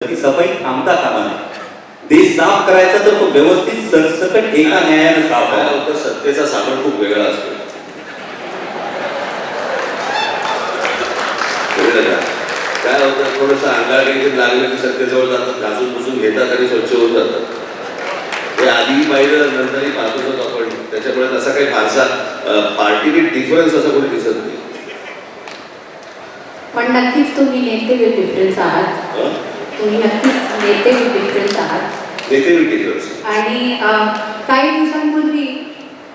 ती सफाई थांबता कामा नये. देश साफ करायचा तर तो व्यवस्थित सरसकट एका न्यायानं साफ काय व्हावा. होतं, सत्तेचा साबण खूप वेगळा असतो. कळलं का? काय होतं, थोडंसं अंगाला काही लागलं की सत्तेजवळ जातात, घासून पुसून घेतात आणि स्वच्छ होऊन जातात. हे आधी पाहिलं नंतरही पाहतोच आपण. त्याच्यामुळे तसा काही फारसा पार्टीने डिफरन्स असा कोणी दिसत नाही. पण नक्कीच तुम्ही नेते विथ डिफरन्स आहात. तुम्ही नक्कीच नेते विथ डिफरन्स आहात. नेते विथ डिफरन्स. आणि काही दिवसांपूर्वी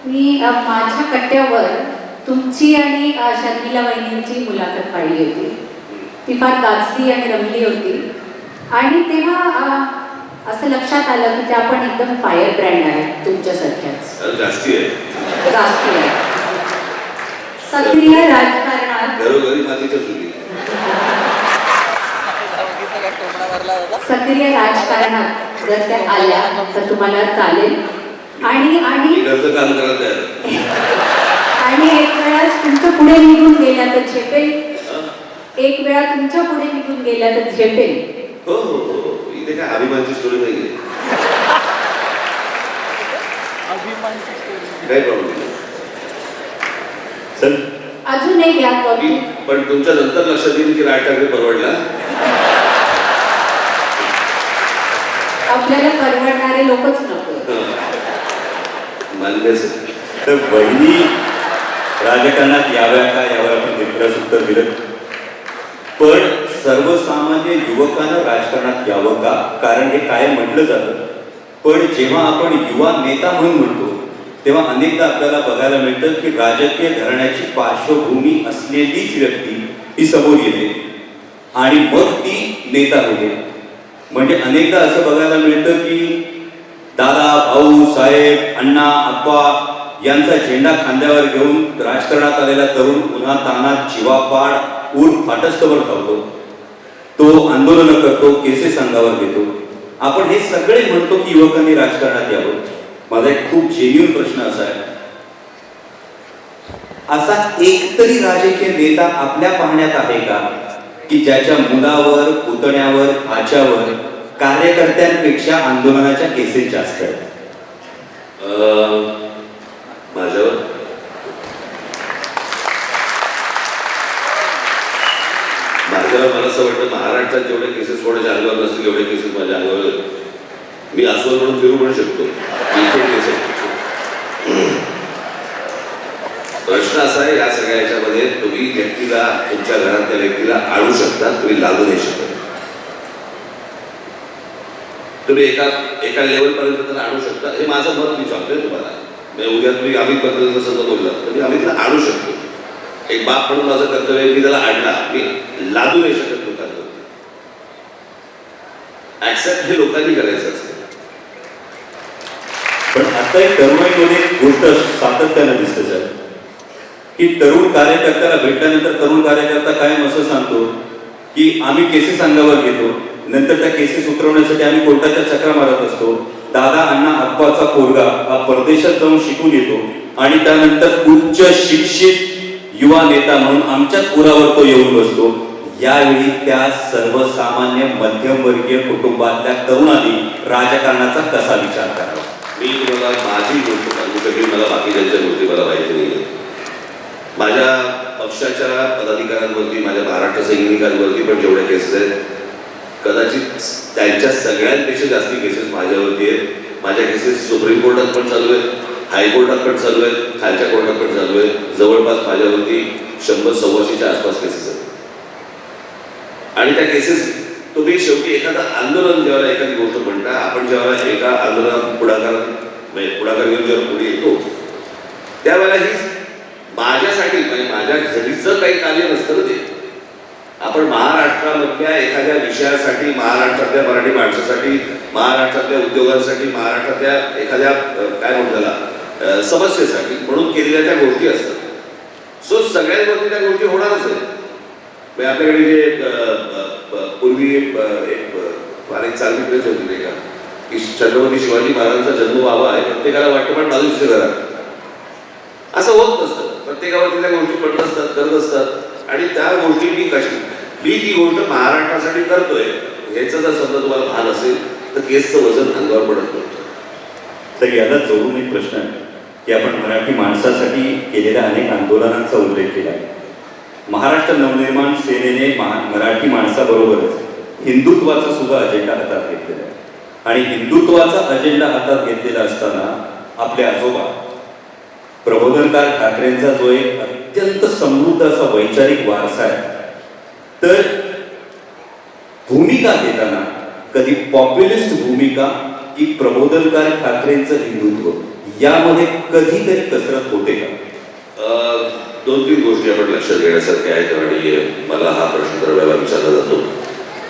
मी माझ्या कट्ट्यावर तुमची आणि शर्मिला वहिनींची मुलाखत पाहिली होती. ती फार गाजली आणि रमली होती. आणि तेव्हा असं लक्षात आलं की त्या आपण एकदम फायर ब्रँड आहेत तुमच्यासारख्याच. जास्ती आहे. राष्ट्रीय सक्रिय राजकारणात घरोघरी मातीच्या चुली. सक्रिय राजकारणात जर त्या आल्या तर तुम्हाला चालेल. आणि आणि घरचं काम करत आहे. आणि एक वेळा तुमच्या पुढे निघून गेल्या तर झेपेल. एक वेळा तुमच्या पुढे निघून गेल्या तर झेपेल. हो हो हो, इथे काय अभिमानची स्टोरी नाहीये. काही प्रॉब्लेम नाही. चल अजून एक याद बाबतीत पण तुमच्या नंतर लक्षात येईल की राज ठाकरे परवडला. आपल्याला परवडणारे लोकच नको. मान्यच. तर बहिणी राजकारणात याव्या का यावर आपण तितकंच उत्तर दिलं. पण सर्वसामान्य युवकांना राजकारणात यावं का? कारण हे कायम म्हटलं जातं. पण जेव्हा आपण युवा नेता म्हणून म्हणतो तेव्हा अनेकदा आपल्याला बघायला मिळतं की राजकीय घराण्याची पार्श्वभूमी असलेलीच व्यक्ती ही समोर येते आणि मग ती नेता होते. म्हणजे अनेकदा असं बघायला मिळतं की दादा, भाऊ, साहेब, अण्णा, आप्पा यांचा झेंडा खांद्यावर घेऊन राजकारणात आलेला तरुण पुन्हा तानात जीवापाड ऊर फाटस्तवर धावतो. तो आंदोलन करतो, केसेस अंगावर घेतो. आपण हे सगळे म्हणतो की युवकांनी राजकारणात यावं. माझा एक खूप जेन्युइन प्रश्न असा आहे, असा एकतरी राजकीय नेता आपल्या पाहण्यात आहे का की ज्याच्या मुलावर, पुतण्यावर, भाच्यावर कार्यकर्त्यांपेक्षा आंदोलनाच्या केसेस जास्त आहेत? माझ्यावर मला असं वाटतं महाराष्ट्रात जेवढे केसेस कोणाच्या अंगावर नसतील एवढे केसेस माझ्या अंगावर. मी अस्वल म्हणून फिरू पण शकतो. प्रश्न असा आहे या सगळ्या याच्यामध्ये, तुम्ही व्यक्तीला, तुमच्या घरातल्या व्यक्तीला आणू शकता, तुम्ही लागू नाही शकत. तुम्ही एका लेवलपर्यंत त्याला आणू शकता. हे माझं मत मी सांगतोय तुम्हाला. म्हणजे उद्या तुम्ही अमित बद्दल जसं बोललात तर मी अमितला आणू शकतो. एक बाप म्हणून माझं कर्तव्य मी त्याला आणला. मी लादू नाही शकत लोकांवर. ऍक्सेप्ट हे लोकांनी करायचं असतं. पण आता एक तरुणाईमध्ये एक गोष्ट सातत्यानं दिसते सर की तरुण कार्यकर्त्याला भेटल्यानंतर तरुण कार्यकर्ता कायम असं सांगतो की आम्ही केसेस अंगावर घेतो, नंतर त्या केसेस उतरवण्यासाठी आम्ही कोर्टाच्या चक्रा मारत असतो. दादा, अण्णा, आप्पाचा पोरगा हा परदेशात जाऊन शिकून येतो आणि त्यानंतर उच्च शिक्षित युवा नेता म्हणून आमच्याच उरावर तो येऊन बसतो. यावेळी त्या सर्वसामान्य मध्यमवर्गीय कुटुंबातल्या तरुणांनी राजकारणाचा कसा विचार करावा? मी तुम्हाला माझी गोष्ट सांगू शकेल. मला बाकीच्या गोष्टी मला माहिती नाही. माझ्या पक्षाच्या पदाधिकाऱ्यांवरती, माझ्या महाराष्ट्र सैनिकांवरती पण जेवढ्या केसेस आहेत, कदाचित त्यांच्या सगळ्यांपेक्षा जास्ती केसेस माझ्यावरती आहेत. माझ्या केसेस सुप्रीम कोर्टात पण चालू आहेत, हायकोर्टात पण चालू आहेत, खालच्या कोर्टात पण चालू आहेत. जवळपास माझ्यावरती 100-125च्या आसपास केसेस आहेत. आणि त्या केसेस तुम्ही शेवटी एखादं आंदोलन, जेव्हा एखादी गोष्ट म्हणता, आपण जेव्हा एका आंदोलनात पुढाकार घेऊन जेव्हा पुढे येतो त्यावेळेला ही माझ्यासाठी, म्हणजे माझ्या घरीचं काही कार्य नसतं ना ते. आपण महाराष्ट्रामधल्या एखाद्या विषयासाठी, महाराष्ट्रातल्या मराठी माणसासाठी, महाराष्ट्रातल्या उद्योगांसाठी, महाराष्ट्रातल्या एखाद्या काय म्हणतात समस्येसाठी म्हणून केलेल्या त्या गोष्टी असतात. सो सगळ्यांवरती त्या गोष्टी होणारच आहे. म्हणजे आपल्याकडे जे पूर्वी एक फार एक चांगली प्रेस होती नाही का की छत्रपती शिवाजी महाराजांचा जन्म व्हावा आहे, प्रत्येकाला वाटतं पण बाजूच्या घरात. असं होत नसतं. प्रत्येकावरती त्या गोष्टी पडत असतात, करत असतात. आणि त्या गोष्टी मी ती गोष्ट महाराष्ट्रासाठी करतोय ह्याचं जर समजा तुम्हाला भान असेल तर केसचं वजन अंगावर पडत नव्हतं. तर याला जोडून एक प्रश्न आहे की आपण मराठी माणसासाठी केलेल्या अनेक आंदोलनांचा उल्लेख केला आहे. महाराष्ट्र नवनिर्माण सेनेने मराठी माणसाबरोबरच हिंदुत्वाचा सुद्धा अजेंडा हातात घेतलेला आहे. आणि हिंदुत्वाचा अजेंडा हातात घेतलेला असताना आपले आजोबा प्रबोधनकार ठाकरेंचा जो एक अत्यंत समृद्ध असा वैचारिक वारसा आहे, तर भूमिका घेताना कधी पॉप्युलिस्ट भूमिका की प्रबोधनकार ठाकरेंचं हिंदुत्व यामध्ये कधीतरी कसरत होते का? 2-3 गोष्टी आपण लक्षात घेण्यासारख्या आहेत आणि मला हा प्रश्न दर वेळेला विचारला जातो.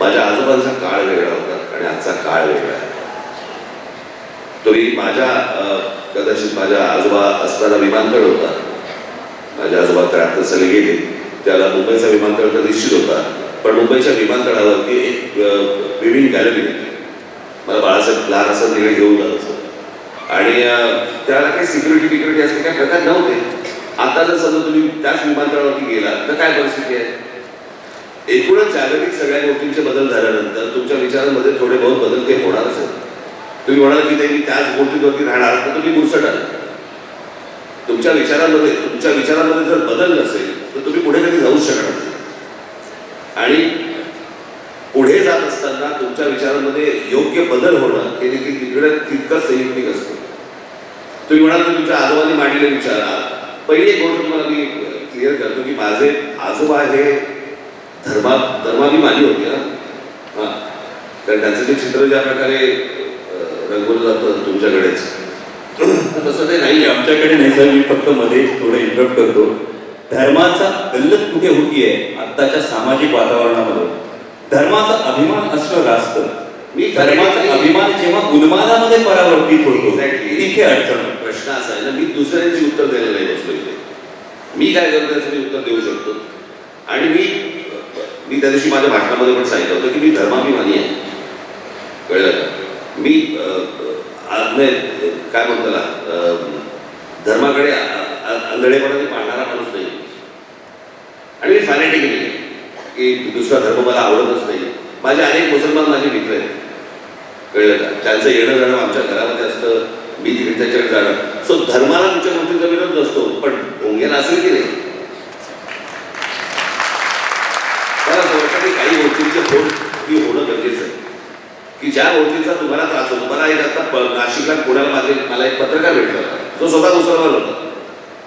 माझ्या आजोबांचा काळ वेगळा होता आणि आजचा काळ वेगळा आहे. कदाचित माझ्या आजोबा असताना विमानतळ होता. माझ्या आजोबा 73 साली गेले. त्याला मुंबईचा विमानतळ तर निश्चित होता, पण मुंबईच्या विमानतळावरती एक विविंग गॅलरी होती. मला बाळासाहेब लहान असं तिकडे घेऊन जायचं आणि त्याला काही सिक्युरिटी असते काही प्रकार नव्हते. आता जर समजा तुम्ही त्याच विमानतळावरती गेला तर काय परिस्थिती आहे? एकूणच जागतिक सगळ्या गोष्टींचे बदल झाल्यानंतर तुमच्या विचारांमध्ये थोडे बहुत बदल काही होणार असेल. तुम्ही म्हणाल की ते मी त्याच गोष्टीवरती राहणार तर तुम्ही गुरसट आहात. तुमच्या विचारांमध्ये जर बदल नसेल तर तुम्ही पुढे कधी जाऊच शकणार नाही. आणि पुढे जात असताना तुमच्या विचारांमध्ये योग्य बदल होणं हे देखील तितकंच संयुक्तिक असतं. तुम्ही म्हणाल की तुमच्या आजोबांनी मांडलेले विचार, पहिली एक गोष्ट तुम्हाला मी क्लिअर करतो की माझे आजोबा हे धर्माभिमानी होते हां. कारण त्यांचं ते चित्र ज्या प्रकारे रंगवलं जातं तुमच्याकडेच तसं ते नाही. आमच्याकडे नाही सर, मी फक्त मध्ये थोडं इंटरप्ट करतो. धर्माचा गल्लत कुठे होतीये आत्ताच्या सामाजिक वातावरणामध्ये? धर्माचा अभिमान असणं रास्त, मी धर्माचा अभिमान जेव्हा उन्मादामध्ये परावर्तित होतो तिथे अडचण. प्रश्न असा आहे ना, मी दुसऱ्यांची उत्तर द्यायला नाही बसलो इथे. मी काय करतो त्याचं मी उत्तर देऊ शकतो. आणि मी त्या दिवशी माझ्या भाषणामध्ये पण सांगितलं होतं की मी धर्माभिमानी आहे. कळलं का? मी काय म्हणतो त्याला, धर्माकडे आंधळेपणाने पाहणारा माणूस नाही. आणि मी फॅनेटिक नाही की दुसरा धर्म मला आवडतच नाही. माझे अनेक मुसलमान माझे मित्र आहेत. कळलं का? त्यांचं येणं जाणं आमच्या घरामध्ये असतं, मी तिकडे त्याच्याकडे जाणं. सो धर्माला तुमच्या गोष्टीचा विरोध नसतो, पण भोंग्याला असेल की नाही? मला असं वाटतं की काही गोष्टींचे फोन होणं गरजेचं आहे की ज्या गोष्टींचा तुम्हाला त्रास होतो. मला एक आता नाशिकला पुण्याला मला एक पत्रकार भेटला होता जो स्वतः मुसलमान होता,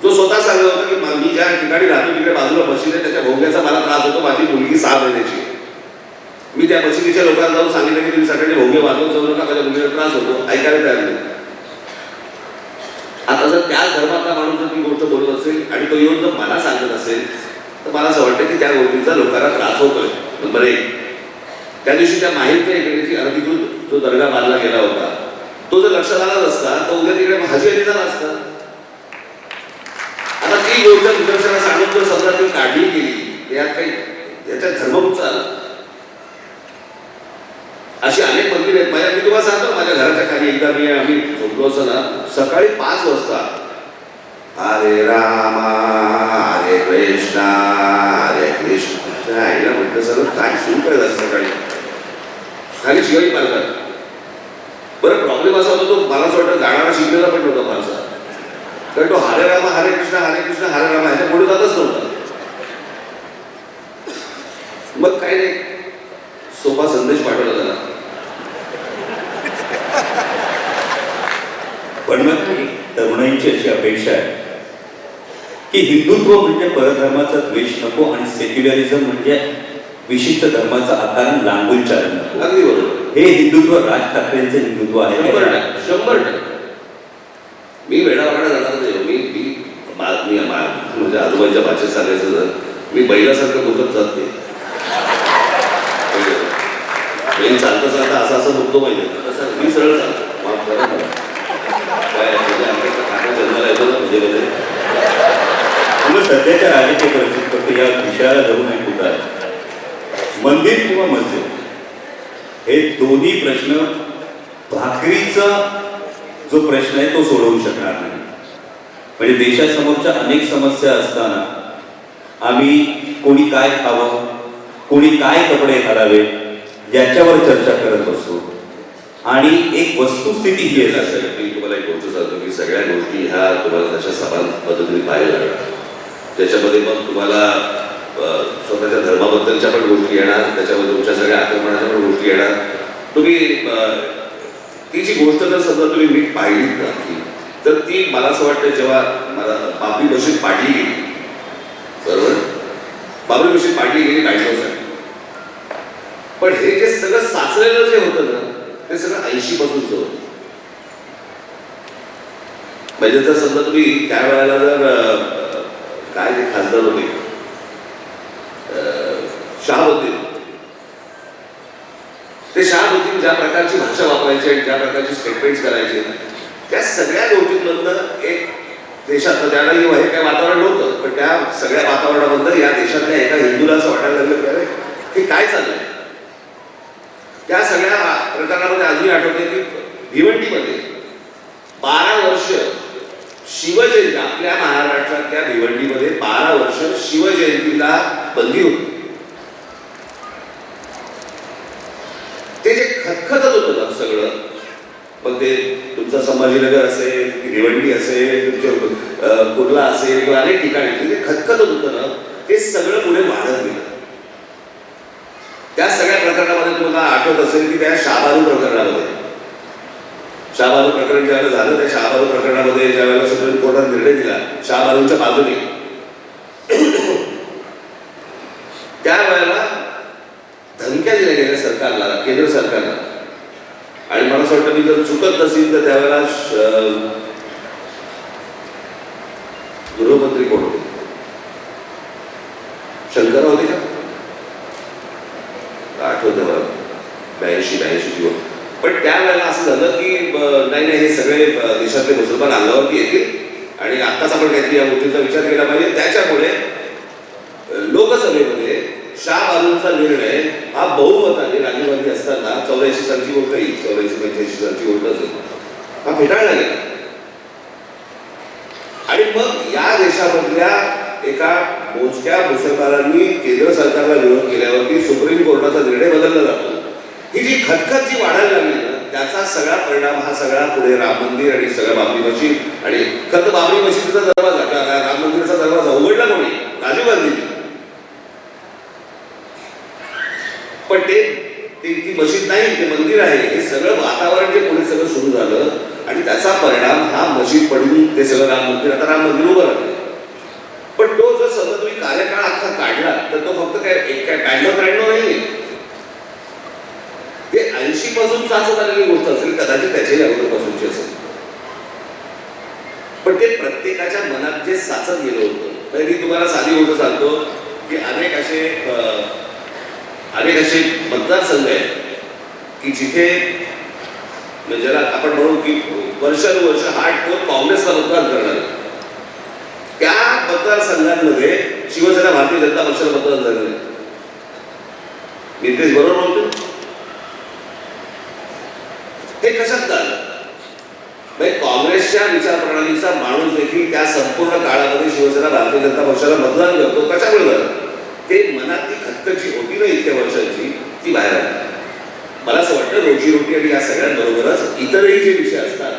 जो स्वतः सांगत होता की मी ज्या ठिकाणी राहतो तिकडे बाजूला मशीद आहे, त्याच्या भोंग्याचा मला त्रास होतो. माझी मुलगी 6 महिन्याची. मी त्या मशिदीच्या लोकांना जाऊन सांगितलं की तुम्ही सगळ्यांनी भोंगे वाजवून जाऊ नका, माझ्या मुलीला त्रास होतो. ऐकायला तयार नाही. आता जर त्याच धर्मातला माणूस जर ती गोष्ट बोलत असेल आणि तो येऊन जर मला सांगत असेल तर मला असं वाटतं की त्या गोष्टीचा लोकांना त्रास होतोय. नंबर 1, त्या दिवशी त्या माहिती इकडेची अनधिकृत जो दर्गा बांधला गेला होता तो जर लक्षात आला नसता तर उद्या तिकडे हाजी अली झाला असता. आता ती गोष्ट निदर्शनास आणून जर समजा ती काढली गेली यात काही याच्यात धर्ममुक्त आला. अशी अनेक मंदिर आहेत. मी तुम्हाला सांगतो, माझ्या घराच्या खाली एकदा आम्ही झोपलो असं ना, सकाळी 5 वाजता हरे रामा हरे कृष्णा हरे कृष्णा आईला म्हटलं सगळं काय सुरू काय झालं सकाळी खाली शिवाजी पार्कात. बरं प्रॉब्लेम असा होता, तो मला असं वाटतं गाणारा शिकलेला पण नव्हता फारसा. कारण तो हरे रामा हरे कृष्णा हरे रामा ह्याच्या पुढे जातच नव्हता. मग काय नाही, सोपा संदेश पाठवला त्याला. पण मग तरुणाईची अशी अपेक्षा आहे की हिंदुत्व म्हणजे परधर्माचा द्वेष नको आणि सेक्युलरिझम म्हणजे विशिष्ट धर्माचा आकारण लांबून चालन नको. अगदी बरोबर. हे हिंदुत्व राज ठाकरेंचं हिंदुत्व आहे. 100%. मी वेळावाडा जाणार नाही. मी म्हणजे आजोबांच्या भाषेत सांगायचं तर मी बैलासारखं बोलत जात नाही. बैल चालता चालता असं बघतो पाहिजे तसं मी सरळ चालतो. माफ करा मला. काय आमच्या जन्माला येतो ना म्हणजे मग सध्याच्या राजकीय परिस्थितीत फक्त या विषयाला धरून एक मुद्दा आहे, मंदिर किंवा मस्जिद हे दोन्ही प्रश्न भाकरीचा जो प्रश्न आहे तो सोडवू शकणार नाही. म्हणजे देशासमोरच्या अनेक समस्या असताना आम्ही कोणी काय खावं, कोणी काय कपडे घालावे, याच्यावर चर्चा करत असतो. आणि एक वस्तुस्थिती ही असं आहे आहे, मी तुम्हाला एक गोष्ट सांगतो की सगळ्या गोष्टी ह्या तुम्हाला तशा समान पद्धतीने पाहायला लागणार. त्याच्यामध्ये मग तुम्हाला स्वतःच्या धर्माबद्दलच्या पण गोष्टी येणार, त्याच्यामध्ये तुमच्या सगळ्या आक्रमणाच्या पण गोष्टी येणार. तुम्ही ती जी गोष्ट जर समजा तुम्ही नीट पाहिलीत ना की, तर ती मला असं वाटतं जेव्हा मला बाबरी मशीद पाडली गेली, बरोबर, बाबरी मशीद पाडली गेली 92 साली, पण हे जे सगळं साचलेलं जे होतं ना ते सगळं 80 पासूनच होतं. म्हणजे जर समजा तुम्ही त्यावेळेला जर काय ते खासदार होते शहाबुद्दीन, ते शहाबुद्दीन ज्या प्रकारची भाषा वापरायची आणि ज्या प्रकारची स्टेटमेंट्स करायचे, त्या सगळ्या गोष्टींमधनं एक देशात त्याला हे काही वातावरण नव्हतं, पण त्या सगळ्या वातावरणामधनं या देशातल्या एका हिंदूला असं वाटायला लागलं की अरे हे काय चाललंय. त्या सगळ्या प्रकरणामध्ये अजूनही आठवते की भिवंडीमध्ये 12 वर्ष शिवजयंती, आपल्या महाराष्ट्रातल्या भिवंडीमध्ये 12 वर्ष शिवजयंतीला बंदी होती. ते जे खतखतत होतं ना सगळं, मग ते तुमचं संभाजीनगर असेल की भिवंडी असेल, तुमच्या कुर्ला असेल किंवा अनेक ठिकाणी जे खतखतत होतं ना, ते सगळं पुढे वाढत गेलं. त्या सगळ्या प्रकरणामध्ये तुम्हाला आठवत असेल की त्या शाहबानू प्रकरणामध्ये, शाहबानू प्रकरण ज्यावेळेला झालं, त्या शाहबानू प्रकरणामध्ये ज्यावेळेला सुप्रीम कोर्टाने निर्णय दिला शाहबानूच्या बाजूने, त्यावेळेला धमक्या दिल्या गेल्या सरकारला, केंद्र सरकारला. आणि मला असं वाटतं मी जर चुकत नसेल तर त्यावेळेला गृहमंत्री कोण होते, शंकरराव होते का, आठवतं मला 82-83. पण त्यावेळेला असं झालं की नाही नाही, हे सगळे देशातले मुसलमान अंगावरती येतील आणि आत्ताच आपण काहीतरी या गोष्टीचा विचार केला पाहिजे. त्याच्यामुळे लोकसभेमध्ये शाहबानूंचा निर्णय हा बहुमताने राजीव गांधी असताना 84 सालची गोष्ट येईल, 84-85 सालची गोष्ट असेल, हा फेटाळला गेला. आणि मग या देशामधल्या एका मोजक्या मुसलमानांनी केंद्र सरकारला विरोध केल्यावरती सुप्रीम कोर्टाचा निर्णय बदलला जातो. ही जी खतखत जी वाढायला लागली ना, त्याचा सगळा परिणाम हा सगळा पुढे राम मंदिर आणि सगळं बाबरी मशीद. आणि खरं बाबरी मशिदीचा दरवाजा, राम मंदिराचा दरवाजा उघडला कोणी, राजीव गांधींनी. पण ती मशीद नाही, ते मंदिर आहे. हे सगळं वातावरण जे पुढे सगळं सुरू झालं आणि त्याचा परिणाम हा मशीद पडून ते सगळं राम मंदिर, आता राम मंदिर उभं राहतं. पण तो जर समजा तुम्ही कार्यकाळ अख्खा काढला तर तो फक्त काय 92-93 नाही, ते 80 पासून साचत आलेली गोष्ट असेल, कदाचित त्याच्याही अगोदरपासूनची असेल. पण ते प्रत्येकाच्या मनात जे साचत गेलं होतं. मी तुम्हाला साधी गोष्ट सांगतो की अनेक असे मतदारसंघ आहेत की जिथे ज्याला आपण म्हणू की वर्षानुवर्ष हार्डकोर काँग्रेसला मतदान करणार, त्या मतदारसंघांमध्ये शिवसेना भारतीय जनता पक्षाला मतदान झालं. नितेश बरोबर बोलतो. हे कशात झालं? काँग्रेसच्या विचारप्रणालीचा माणूस देखील त्या संपूर्ण काळामध्ये शिवसेना भारतीय जनता पक्षाला मतदान करतो. कशामुळे झालं? ते मनात ती खतखत होती ना इतक्या वर्षांची, ती बाहेर आली. मला असं वाटतं रोजीरोटी आणि या सगळ्यांबरोबरच इतरही जे विषय असतात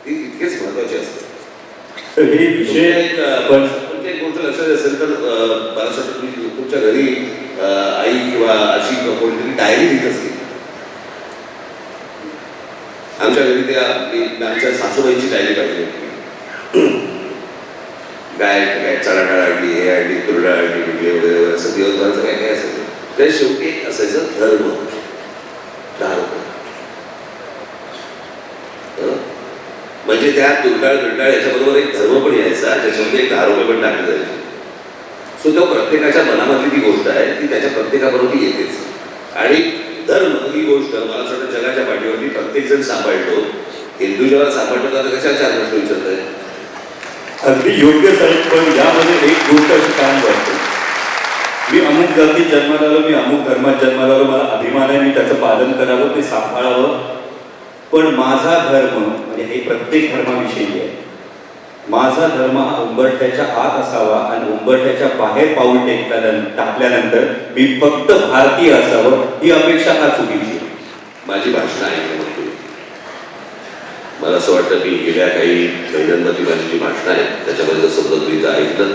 ते तितकेच महत्वाचे असतात. तर हे विषय पण एक गोष्ट लक्षात असेल तर मला असं वाटतं तुम्ही तुमच्या घरी आई किंवा अशी कोणीतरी डायरी लिहित असते. आमच्या घरी त्या आमच्या सासूबाईंची डायरी पाहिजे होती. गाय चणाडाळ आणली, हे आणली, तुरडाळ आणली, वगैरे वगैरे असं दिवसभराचं काय काय असायचं. त्या शेवटी एक असायचं धर्म, 10 रुपये. म्हणजे त्या तुरडाळ याच्याबरोबर एक धर्म पण यायचा, त्याच्यामध्ये एक 10 रुपये पण टाकले जायचे. सो तो प्रत्येकाच्या मनामधली ती गोष्ट आहे, ती त्याच्या प्रत्येकाबरोबर येतेच. आणि धर्म ही गोष्ट मला असं वाटतं जगाच्या पाठीवरती प्रत्येक जण सांभाळतो. हिंदू जेव्हा सांभाळतो तर कशा 4 प्रश्न विचारत आहे. अगदी योग्य साहेब, पण यामध्ये एक गोष्ट अशी काय वाटते, मी अमुक जातीत जन्माला आलो, मी अमुक धर्मात जन्माला आलो, मला अभिमान आहे, मी त्याचं पालन करावं, ते सांभाळावं. पण माझा धर्म म्हणजे हे प्रत्येक धर्माविषयी आहे. माझा धर्म हा उंबरठ्याच्या आत असावा आणि उंबरठ्याच्या बाहेर पाऊल टाकल्यानंतर मी फक्त भारतीय असावं, ही अपेक्षा का चुकीची आहे? माझी भाषणं ऐकली मग तुम्ही. मला असं वाटतं मी गेल्या काही महिन्यांमध्ये माझी जी भाषणं आहेत त्याच्यामध्ये जर समजा तुम्ही जर ऐकलं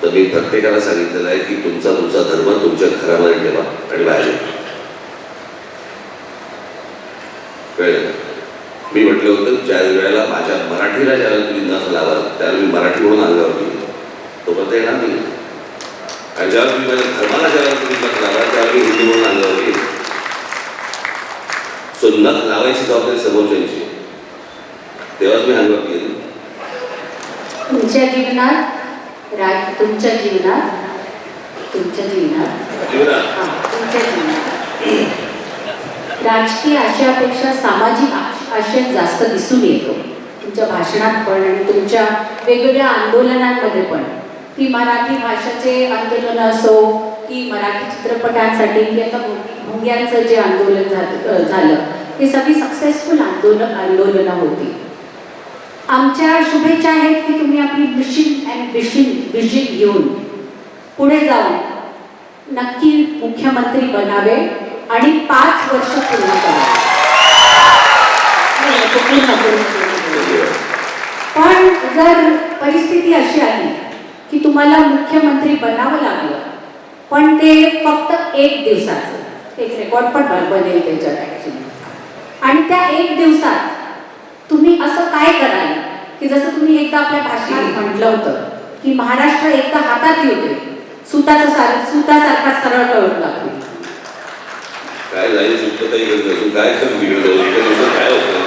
तर मी प्रत्येकाला सांगितलेलं आहे की तुमचा धर्म तुमच्या घरामध्ये ठेवा आणि बाहेर या. कळलं का? मी म्हटलं होतं ज्या वेळेला माझ्या मराठीला ज्यावेळेला तुम्ही नख लावाल त्यावेळेला मी मराठी म्हणून अंगावर घेईन, तोपर्यंत येणार नाही. आणि ज्यावेळेला तुम्ही माझ्या धर्माला ज्यावेळेला तुम्ही नख लावाल त्यावेळेला मी हिंदू म्हणून अंगावर घेईन. सो नख लावायची जबाबदारी समोरच्यांची, तेव्हाच मी अंगावर घेईन. तुमच्या जीवनात तुमच्या जीवनात हां, तुमच्या जीवनात राजकीय आशयापेक्षा सामाजिक आशय जास्त दिसून येतो तुमच्या भाषणात पण आणि तुमच्या वेगवेगळ्या आंदोलनांमध्ये पण. की मराठी भाषेचे आंदोलन असो की मराठी चित्रपटांसाठी की आता भोंग्यांचं जे आंदोलन झालं हे सगळी सक्सेसफुल आंदोलनं होती. आमच्या शुभेच्छा आहेत की तुम्ही आपली विजन घेऊन पुढे जाऊन नक्की मुख्यमंत्री बनावे आणि 5 वर्ष पूर्ण करावे. पण जर परिस्थिती अशी आली की तुम्हाला मुख्यमंत्री बनावं लागलं पण ते फक्त 1 दिवसाचं, एक रेकॉर्ड पण बनेल त्याच्यात ॲक्च्युली, आणि त्या 1 दिवसात तुम्ही असं काय कराल की जसं तुम्ही एकदा आपल्या भाषणात म्हटलं होतं की महाराष्ट्र एकदा हातात येते सुतासारखा सरळ करून लागतो. काय झाली सुटताही करत नसून काय करून बिघडलं एका दिवसात काय होतं?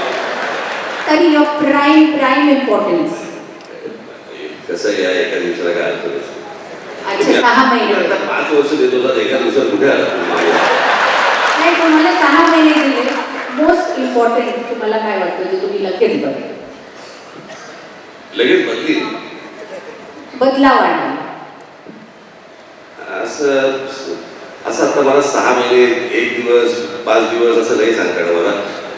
तरी युअर प्राईम इम्पॉर्टन्स. कसं या एका दिवसाला काय अर्थ नसतो. अच्छा 6 महिने आता 5 वर्ष देत होता एका दिवसात कुठे आला तुम्ही? नाही, तुम्हाला 6 महिने दिले. मोस्ट इम्पॉर्टंट तुम्हाला काय वाटतं जे तुम्ही लगेच लगेच बदली बदलाव आणा? असं आता मला 6 महिने 1 दिवस 5 दिवस असं नाही सांगता येणार मला.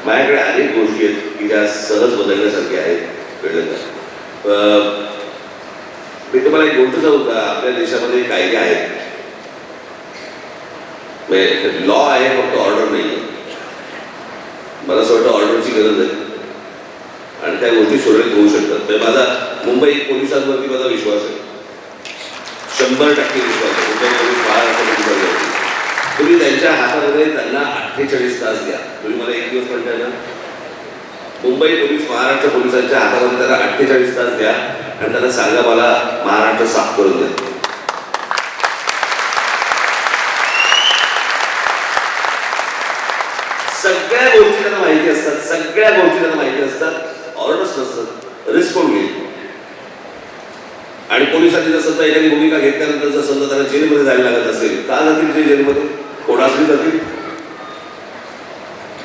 माझ्याकडे अनेक गोष्टी आहेत की ज्या सहज बदलण्यासारख्या आहेत. कळलं का? मी तुम्हाला एक गोष्ट सांगू का? आपल्या देशामध्ये कायदे आहेत, लॉ आहे, फक्त ऑर्डर नाही आहे. मला असं वाटतं ऑर्डरची गरज आहे आणि त्या गोष्टी सुरळीत होऊ शकतात. म्हणजे माझा मुंबई पोलिसांवरती माझा विश्वास आहे, 100% विश्वास आहे. मुंबई पोलीस महाराष्ट्र तुम्ही त्यांच्या हातामध्ये त्यांना 48 तास द्या. तुम्ही मला 1 दिवस म्हणताय ना, मुंबई पोलीस महाराष्ट्र पोलिसांच्या हातामध्ये त्यांना 48 तास द्या आणि त्यांना सांगा मला महाराष्ट्र साफ करून द्या. सगळ्या गोष्टी त्यांना माहिती असतात, सगळ्या गोष्टी त्यांना माहिती असतात. ऑर्डर्स नसतात, रिस्क कोण घेईल? आणि पोलिसांनी जर समजा एखादी भूमिका घेतल्यानंतर जर समजा त्यांना जेलमध्ये जायला लागत असेल, का जातील ते जेलमध्ये? कोणासाठी जातील?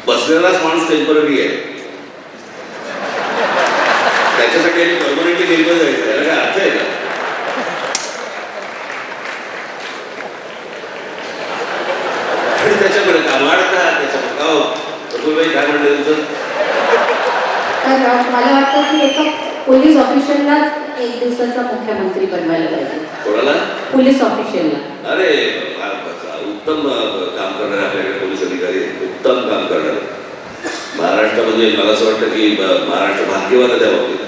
बसलेलाच माणूस टेम्पररी आहे, त्याच्यासाठी परमनंटली जेलमध्ये जायचं, याला काय अर्थ आहे का? आणि त्याच्याकडे का वाढता त्याच्याकडे काय म्हणलं तुमचं? तर मला वाटतं की एका पोलीस ऑफिशियललाच 1 दिवसाचा मुख्यमंत्री बनवायला पाहिजे. कोणाला? पोलीस ऑफिशियलला. अरे उत्तम काम करणारे आपल्याकडे पोलीस अधिकारी, उत्तम काम करणारे. महाराष्ट्र म्हणजे मला असं वाटतं की महाराष्ट्र भाग्यवान आहे त्या बाबतीत.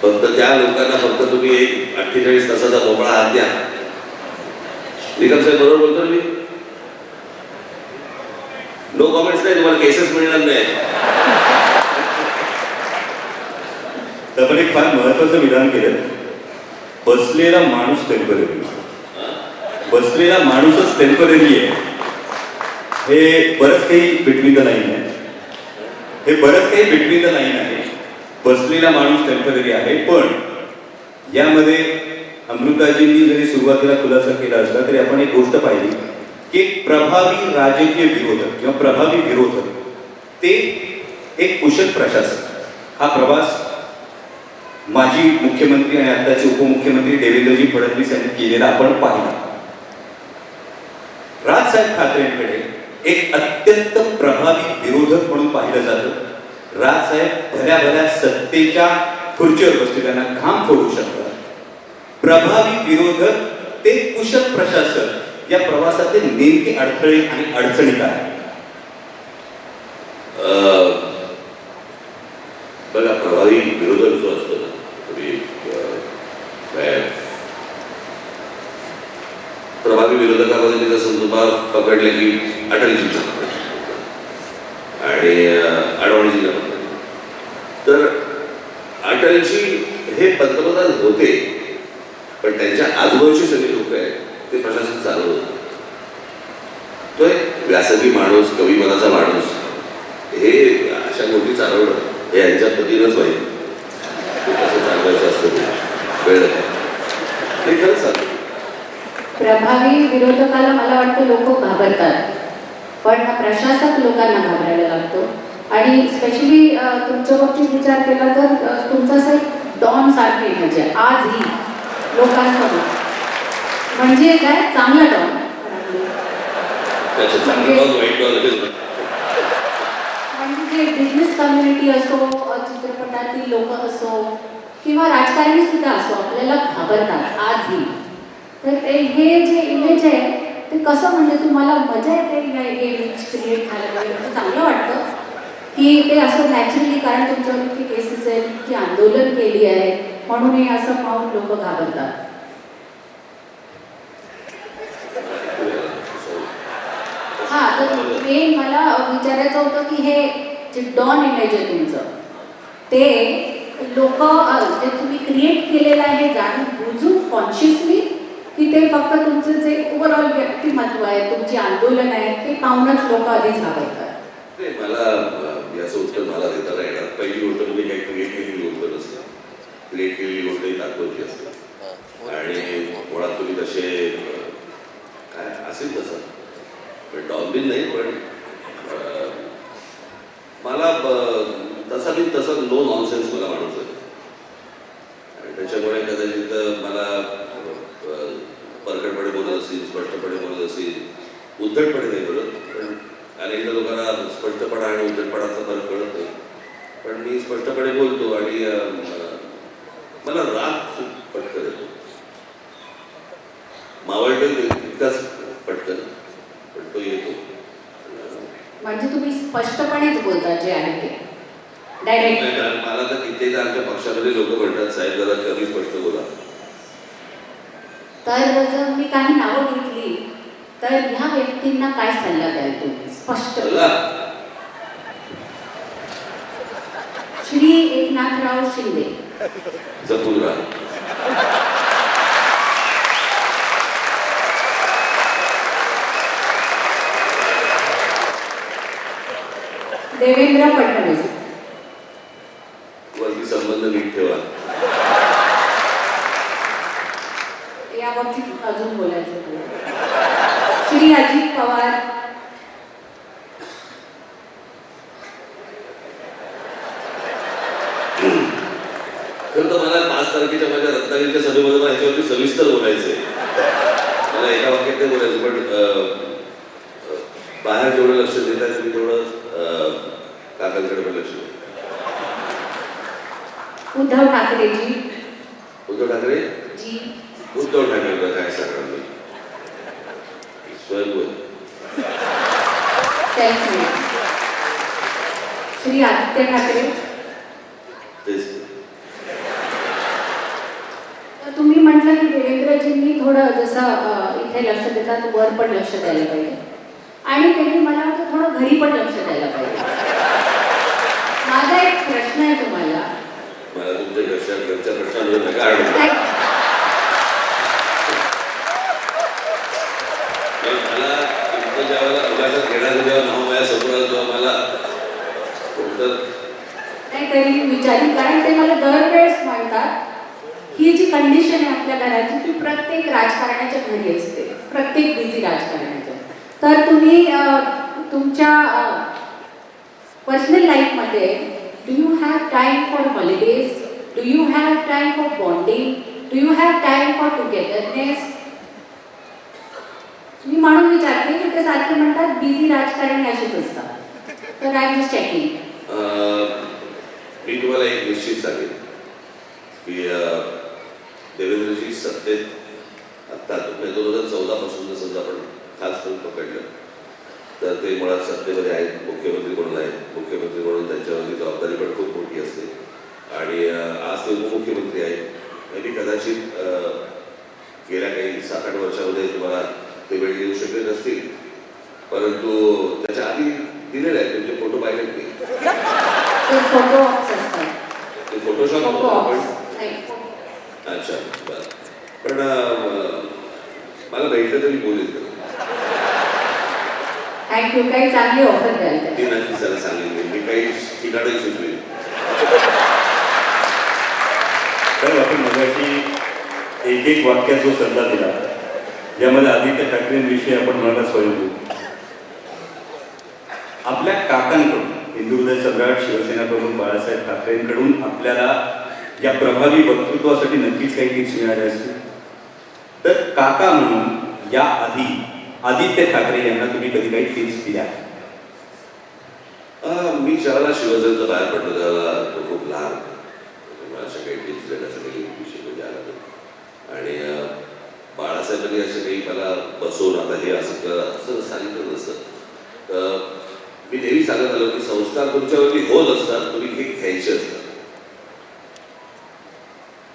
फक्त त्या लोकांना फक्त तुम्ही एक 48 तासाचा मोकळा हात द्या. निकम साहेब बरोबर बोलतो ना मी? नो कॉमेंट्स नाही, तुम्हाला केसेस मिळणार नाही. आपण एक फार महत्वाचं विधान केलं, बसलेला माणूस टेम्पररी. बसलेला माणूसच टेम्पररी आहे. हे बरंच काही बिटवीन द लाईन आहे. हे बरंच काही बिटवीन द लाईन आहे. बसलेला माणूस टेम्पररी आहे. पण यामध्ये अमृताजींनी जरी सुरुवातीला खुलासा केला असला तरी आपण एक गोष्ट पाहिली की प्रभावी राजकीय विरोधक किंवा प्रभावी विरोधक ते एक कुशल प्रशासक. हा प्रवास माजी मुख्यमंत्री आणि आताचे उपमुख्यमंत्री देवेंद्रजी फडणवीस यांनी केलेला आपण पाहिला. राजसाहेब ठाकरेंकडे एक अत्यंत प्रभावी विरोधक म्हणून पाहिलं जातं. राजसाहेब भल्या भल्या सत्तेच्या खुर्चीवर बसलेल्यांना घाम फोडू शकतात. प्रभावी विरोधक ते कुशल प्रशासक या प्रवासातील नेमके अडथळे आणि अडचणी काय? बघा, प्रभावी विरोधक जो असतो ना, प्रभावी विरोधकामध्ये मी जसं तुम्हाला पकडले की अटलजींना आणि अडवाणीजींना पकडले. तर अटलजी हे पंतप्रधान होते, पण त्यांच्या आजूबाजूची सगळी लोक आहेत ते प्रशासन चालवत होते. तो एक व्यासंगी माणूस, कवी मनाचा माणूस, हे अशा गोष्टी चालवणं हे यांच्या पतीनंच माहिती. ते कसं चालवायचं असतं ते कळलं काय, ते खरंच चालतं. प्रभावी विरोधकाला मला वाटतं लोक घाबरतात, पण प्रशासक लोकांना घाबरायला लागतो. आणि स्पेशली तुमच्या बाबतीत विचार केला तर तुमचं असं एक डॉन सारखी म्हणजे आजही लोकांसमोर म्हणजे काय चांगला डॉन, त्याचं चांगलं डॉन, वाईट डॉन हेच नाही. म्हणजे बिझनेस कम्युनिटी असो, चित्रपटातील लोक असो किंवा राजकारणी सुद्धा असो, आपल्याला घाबरतात आजही. तर हे जे इमेज आहे ते कसं, म्हणजे तुम्हाला मजा येते हे इमेज क्रिएट करायला, चांगलं वाटतं की ते असं नॅचरली, कारण तुमच्यावर इतकी केसेस आहेत, इतकी आंदोलन केली आहे, म्हणून हे असं पाहून लोक घाबरतात. हां, तर मेन मला विचारायचं होतं की हे जे डॉन इमेज आहे तुमचं, ते लोक जे तुम्ही क्रिएट केलेलं आहे जाणून बुजून कॉन्शियसली, की ते फक्त तुमचं जे ओव्हरऑल व्यक्तिमत्व आहे, तुमची आंदोलन आहे, ते पाहूनच लोक आधीच घाबरतात? नाही, मला याचं उत्तर मला देता नाही येणार. पहिली गोष्ट म्हणजे काही क्रिएट केलेली गोष्ट नसते. क्रिएट केलेली गोष्ट ही तात्पुरती असते आणि मुळात तुम्ही तसे काय असेल तसं, पण डॉल्बिन नाही, पण मला तसा मी तसं नो नॉनसेन्स मला माणूस आहे आणि त्याच्यामुळे कदाचित मला परखडपणे बोलत असेल, स्पष्टपणे बोलत असेल, उद्धटपणे नाही बोलत. पण अनेकदा लोकांना स्पष्टपणा आणि उद्धटपणाचा फरक कळत नाही, पण मी स्पष्टपणे बोलतो आणि मला राग खूप पटकन येतो. मावळतो तितकाच पटकन, पण तो येतो. म्हणजे तुम्ही स्पष्टपणेच बोलता जे आहे ते डायरेक्ट? मला तर कित्येकदा आमच्या पक्षामध्ये लोक म्हणतात, साहेब जरा कमी स्पष्ट बोला. तर जर मी काही नावं घेतली तर ह्या व्यक्तींना काय सल्ला द्याल तुम्ही स्पष्ट? श्री एकनाथराव शिंदे. जपून राहा. देवेंद्र फडणवीस. वरती संबंध नीट ठेवा. या बाबतीत अजून बोलायचं. श्री अजित पवार. खरं तर मला 5 तारखेच्या माझ्या रत्नागिरीच्या सभेमध्ये मला ह्याच्यावरती सविस्तर बोलायचंय. मला एका वाक्यात नाही बोलायचं, पण बाहेर जेवढं लक्ष देतात तुम्ही तेवढं काकांकडे पण लक्ष द्या. उद्धव ठाकरेजी. उद्धव ठाकरे जी. उद्धव ठाकरेला काय सांगणार मी, स्वयंभू. श्री आदित्य ठाकरे. तेच तुम्ही म्हटलं की देवेंद्रजींनी थोडं जसं इथे लक्ष देतात, वर पण लक्ष द्यायला पाहिजे, आणि त्यांनी मला वाटतं थोडं घरी पण लक्ष द्यायला पाहिजे. माझा एक प्रश्न आहे तुम्हाला. मला तुमच्या घरच्या प्रश्नामध्ये नका आणू. मला तुमचं ज्यावेळेला उगाच घेण्याचं जेव्हा नाव माझ्या समोर आलं तेव्हा मला कोणतं नाही तरी मी विचारीन, कारण ते मला दरवेळेस म्हणतात ही जी कंडिशन आहे आपल्या घराची ती प्रत्येक राजकारण्याच्या घरी असते, प्रत्येक बिझी राजकारण्याच्या. तर तुम्ही तुमच्या पर्सनल लाईफमध्ये do you have time for holidays, do you have time for bonding, do you have time for togetherness? मी म्हणून विचारते की ते सारखे म्हणतात बिझी राजकारणी अशीच असतात. तर आय एम जस्ट चेकिंग. मी तुम्हाला एक निश्चित सांगेन, की देवेंद्रजी सत्तेत आत्ता 2014 पासून जर समजा आपण खास करून पकडलं तर ते मुळात सत्तेमध्ये आहेत, मुख्यमंत्री म्हणून आहेत. मुख्यमंत्री म्हणून त्यांच्यावरती जबाबदारी पण खूप मोठी असते आणि आज ते उपमुख्यमंत्री आहेत. आणि कदाचित गेल्या काही 7-8 वर्षामध्ये तुम्हाला ते वेळ येऊ शकले नसतील, परंतु त्याच्या आधी दिलेले आहेत. तुमचे फोटो पाहिलेत मी. ते फोटो ऑप्स असतात. ते फोटोशॉप फोटो आपण ऑप्स. नाही, अच्छा बरं. पण मला भेटलं तरी बोलेल थँक्यू. काही चांगली ऑफर द्याल ती त्याला. नक्की त्याला सांगितली. मी काही ठिकाणही सुचवेल. तर आपण मगाशी एक वाक्यात जो सल्ला दिला यामध्ये आदित्य ठाकरेंविषयी आपण म्हणायला स्वयंभू आपल्या काकांकडून हिंदू हृदय सम्राट शिवसेना प्रमुख बाळासाहेब ठाकरेंकडून आपल्याला या प्रभावी वक्तृत्वासाठी नक्कीच काही टिप्स मिळाल्या असतील. तर काका म्हणून या आधी आदित्य ठाकरे यांना तुम्ही कधी काही टिप्स दिल्या? मी ज्यावेळेला शिवसेनेचं बाहेर पडलो त्यावेळेला तो खूप लहान, मला अशा काही टिप्स देण्याचा काही विषय म्हणजे आला नाही. आणि बाळासाहेबांनी असं काही मला बसवून आता हे असं कर असं सांगितलं नसतं. मी नेहमी सांगत आलो की संस्कार तुमच्यावरती होत असतात, तुम्ही हे घ्यायचे असतात.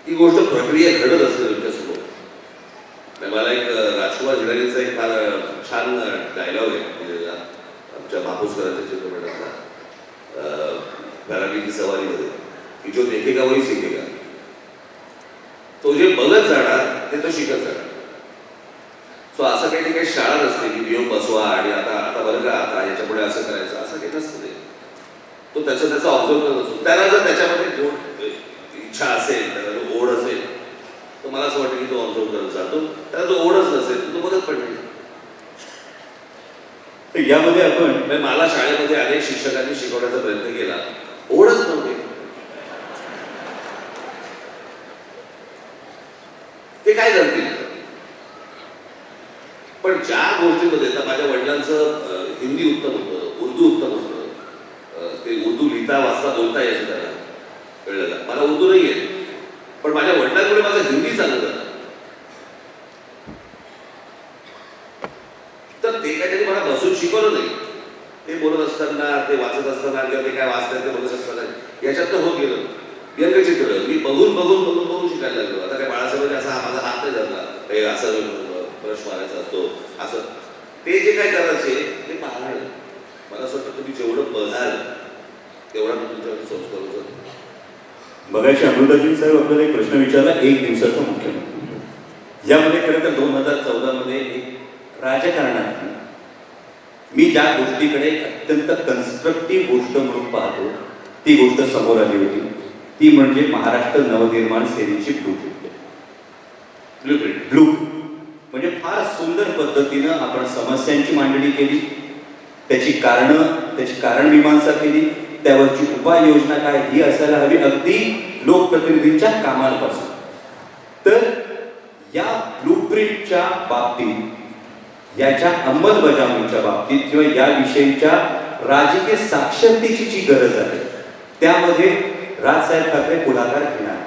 ही गोष्ट प्रक्रिया घडत असते तुमच्यासमोर. मला एक राजकुमार हिराणीचा एक फार छान डायलॉग आहे आमच्या मापूसकरांच्या चित्रपटातला घराणी की सवारीमध्ये की जो देखेगा वही शिकेगा. तो जे बघत जाणार ते तो शिकत जाणार. सो असं काही शाळा नसते की नियम बसवा आणि आता आता बरं का आता याच्यापुढे असं करायचं, असं काही नसतं ते. तो त्याचा ऑब्झर्व करत असतो. त्याला जर त्याच्यामध्ये इच्छा असेल, त्याला जो ओढ असेल तर मला असं वाटतं की तो ऑब्झर्व करत जातो. त्याला जो ओढच नसेल तर तो बघत पण नाही. तर यामध्ये आपण म्हणजे मला शाळेमध्ये अनेक शिक्षकांनी शिकवण्याचा प्रयत्न केला, ओढच नव्हती. ते काय करतील? पण ज्या गोष्टीमध्ये आता माझ्या वडिलांचं हिंदी उत्तम होतं, उर्दू उत्तम होतं, ते उर्दू लिहिता वाचता बोलता यायचं त्याला, कळलं का? मला उर्दू नाही येत, पण माझ्या वडिलांमुळे माझं हिंदी चांगलं झालं. तर ते काय त्यांनी मला बसून शिकवलं नाही. ते बोलत असताना, ते वाचत असताना किंवा ते काय वाचतात ते बोलत असताना याच्यात तर होत गेलं. व्यंगचित्र मी बघून बघून बघून बघून शिकायला लागलो. आता काय बाळासाहेबांनी असा माझा हात नाही धरला, हे असं ब्रश मारायचा असतो असं. ते जे काय करायचे ते पाहणार. मला असं वाटतं तुम्ही जेवढं बघाल तेवढा मी तुमच्यावरती संस्कार होतो. मगाशी अमृताजी साहेब आपल्याला एक प्रश्न विचारला, 1 दिवसाचा मुख्यमंत्री. यामध्ये खरं तर 2014 मध्ये एक राजकारणात मी ज्या गोष्टीकडे अत्यंत कन्स्ट्रक्टिव्ह गोष्ट म्हणून पाहतो ती गोष्ट समोर आली होती. ती म्हणजे महाराष्ट्र नवनिर्माण सेनेची ब्लू म्हणजे फार सुंदर पद्धतीनं आपण समस्यांची मांडणी केली, त्याची कारण मीमांसा केली, त्यावरची उपाययोजना काय ही असायला हवी, अगदी लोकप्रतिनिधींच्या कामांपासून. तर या ब्लूप्रिंटच्या बाबतीत, याच्या अंमलबजावणीच्या बाबतीत किंवा याविषयीच्या राजकीय साक्षरतेची जी गरज आहे त्यामध्ये राजसाहेब ठाकरे पुढाकार घेणार.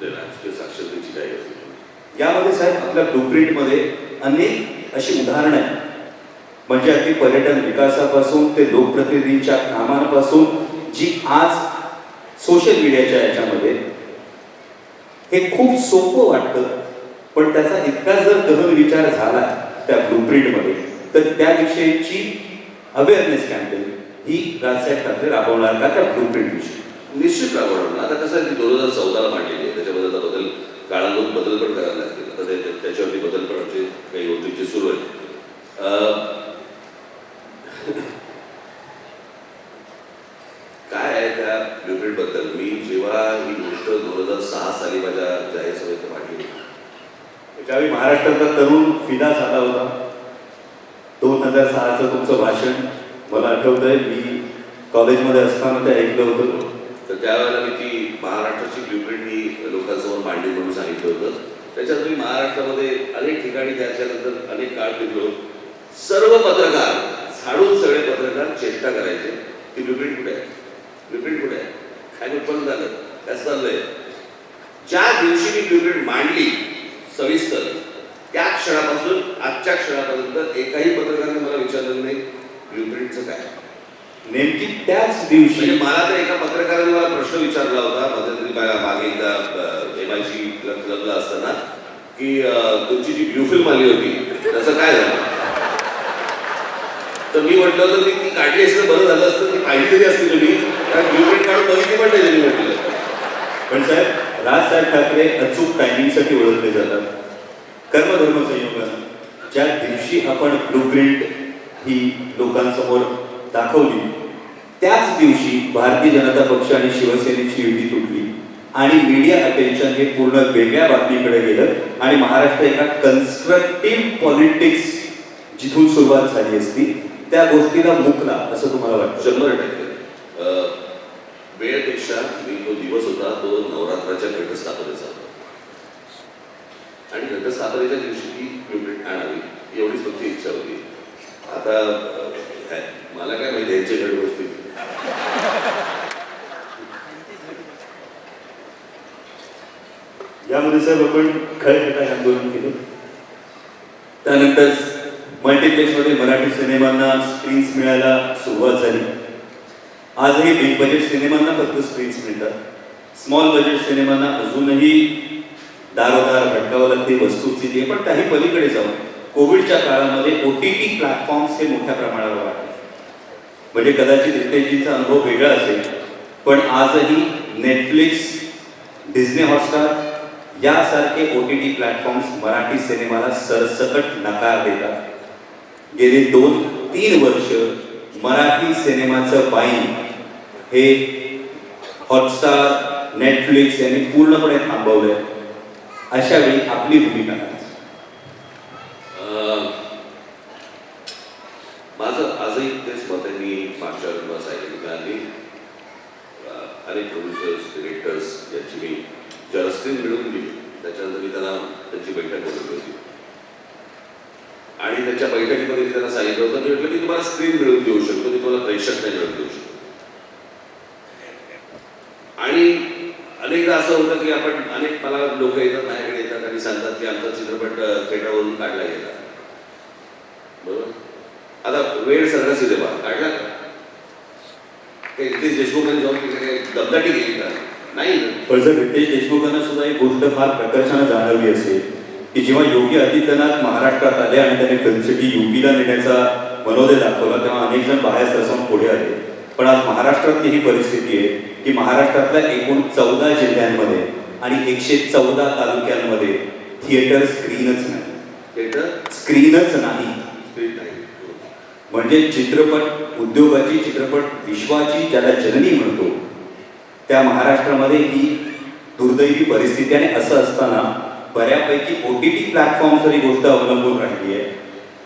राजकीय साक्षरतेची काय गरज? यामध्ये साहेब आपल्या ब्लूप्रिंटमध्ये अनेक अशी उदाहरणं आहेत. म्हणजे अगदी पर्यटन विकासापासून ते लोकप्रतिनिधींच्या कामांपासून जी आज सोशल मीडियाच्या याच्यामध्ये हे खूप सोपं वाटतं, पण त्याचा इतका जर गहन विचार झाला त्या ब्लूप्रिंटमध्ये तर त्याविषयीची अवेअरनेस कॅम्पेन ही राजसाहेब ठाकरे राबवणार का त्या ब्लूप्रिंट विषयी? निश्चित राबवणार. आता कसं आहे की 2014 मांडलेली आहे, त्याच्यामध्ये आता काळानुरूप बदल पण करायला लागतील. आता त्याच्यावरती बदल पण आमचे काही गोष्टींची सुरू आहे. काय आहे त्या ब्लूप्रिंट बद्दल मी जेव्हा ही गोष्ट 2006 साली माझ्या जाहीर सभेत मांडली, ज्यावेळी महाराष्ट्रातला तरुण फिदा झाला होता, 2006चं तुमचं भाषण मला आठवतंय, मी कॉलेजमध्ये असताना ते ऐकलं होतं. तर त्यावेळेला मी ती महाराष्ट्राची ब्लूप्रिंट मी लोकांसमोर मांडली म्हणून सांगितलं होतं. त्याच्यात मी महाराष्ट्रामध्ये अनेक ठिकाणी त्याच्यानंतर अनेक काळ फिरलो. सर्व पत्रकार झाडून सगळे पत्रकार चेष्टा करायचे की ब्लूप्रिंट कुठे आहे, ब्लूप्रिंट कुठे आहे, काय उत्पन्न झालं, काय चाललंय. ज्या दिवशी मी ब्ल्यूप्रिंट मांडली सविस्तर, त्या क्षणापासून आजच्या क्षणापर्यंत एकाही पत्रकाराने मला विचारलं नाही ब्ल्यूप्रिंटचं काय. नेमकी त्याच दिवशी म्हणजे मला तर एका पत्रकाराने मला प्रश्न विचारला होता माझ्या तरी मागे एकदा MIC क्लबला असताना की तुमची जी ब्ल्यू फिल्म आली होती त्याचं काय झालं. तर मी म्हटलं होतं की ती काढली असतं बरं झालं असतं, ती पाहिली तरी असती तुम्ही, कारण ब्ल्यूप्रिंट काढून बघितली पण नाही त्यांनी म्हटलं. पण साहेब राजसाहेब ठाकरे अचूक टायमिंगसाठी ओळखले जातात. कर्मधर्म संयोगानं ज्या दिवशी आपण ब्लूप्रिंट ही लोकांसमोर दाखवली त्याच दिवशी भारतीय जनता पक्ष आणि शिवसेनेची युती तुटली आणि मीडिया अटेन्शन हे पूर्ण वेगळ्या बातमीकडे गेलं आणि महाराष्ट्र एका कन्स्ट्रक्टिव्ह पॉलिटिक्स जिथून सुरुवात झाली असती त्या गोष्टीला मुकला असं तुम्हाला वाटतं? 100%. वेळेपेक्षा मी तो दिवस होता तो नवरात्राच्या घटस्थापनेचा होता आणि घटस्थापनेच्या दिवशी ती ब्ल्यूप्रिंट आणावी एवढीच फक्त इच्छा होती. आता मला काय माहिती यांच्या घड गोष्टी. यामध्ये साहेब आपण खळखटाक आंदोलन केलं. त्यानंतर मल्टिप्लेक्समध्ये मराठी सिनेमांना स्क्रीन्स मिळायला सुरुवात झाली. आजही बिग बजेट सिनेमांना फक्त स्क्रीन्स मिळतात. स्मॉल बजेट सिनेमांना अजूनही दारोदार भटकावं लागते वस्तुस्थिती आहे. पण काही पलीकडे जाऊन कोविडच्या काळामध्ये OTT प्लॅटफॉर्म्स हे मोठ्या प्रमाणावर वाढले. म्हणजे कदाचित रितेशजींचा अनुभव वेगळा असेल पण आजही नेटफ्लिक्स, डिझनी हॉटस्टार यासारखे OTT प्लॅटफॉर्म्स मराठी सिनेमाला सरसकट नकार देतात. गेली 2-3 वर्ष मराठी सिनेमाचं बाईंग हे हॉटस्टार, नेटफ्लिक्स यांनी पूर्णपणे थांबवलंय. अशा वेळी आपली भूमिका काय? माझं आजही तेच मत आहे. मी मागच्या वेळेला सांगितलं आणि अनेक प्रोड्युसर्स, डिरेक्टर्स यांची मी ज्याला स्क्रीन मिळवून दिली त्याच्यानंतर मी त्यांना त्यांची बैठक बोलवली होती आणि त्याच्या बैठकीमध्ये मी त्यांना सांगितलं होतं, मी म्हटलं की तुम्हाला स्क्रीन मिळवून देऊ शकतो, मी तुम्हाला प्रेक्षक नाही मिळवून देऊ शकतो. आणि अनेकदा असं होतं की आपण मला लोक येतात माझ्याकडे येतात आणि सांगतात की आमचा चित्रपट थिएटरवरून काढला गेला. बरोबर, आता वेळ सरका सिनेमा काढला का? काही रितेश देशमुखांनी जाऊन तिकडे दमदाटी केली का? नाही. पण जर रितेश देशमुखांना सुद्धा एक गोष्ट फार प्रकर्षानं जाणवली असेल की जेव्हा योगी आदित्यनाथ महाराष्ट्रात आले आणि त्याने फिल्मसिटी UPला नेण्याचा मनोदय दाखवला तेव्हा अनेक जण बाहेर सरसावून पुढे आले. पण आज महाराष्ट्रातली ही परिस्थिती आहे की महाराष्ट्रातल्या एकूण 14 जिल्ह्यांमध्ये आणि 114 तालुक्यांमध्ये थिएटर स्क्रीनच नाही. थिएटर स्क्रीनच नाही. स्क्रीन नाही. म्हणजे चित्रपट उद्योगाची, चित्रपट विश्वाची ज्याला जननी म्हणतो त्या महाराष्ट्रामध्ये ही दुर्दैवी परिस्थिती. आणि असं असताना बऱ्यापैकी OTT प्लॅटफॉर्मवर ही गोष्ट अवलंबून राहिली आहे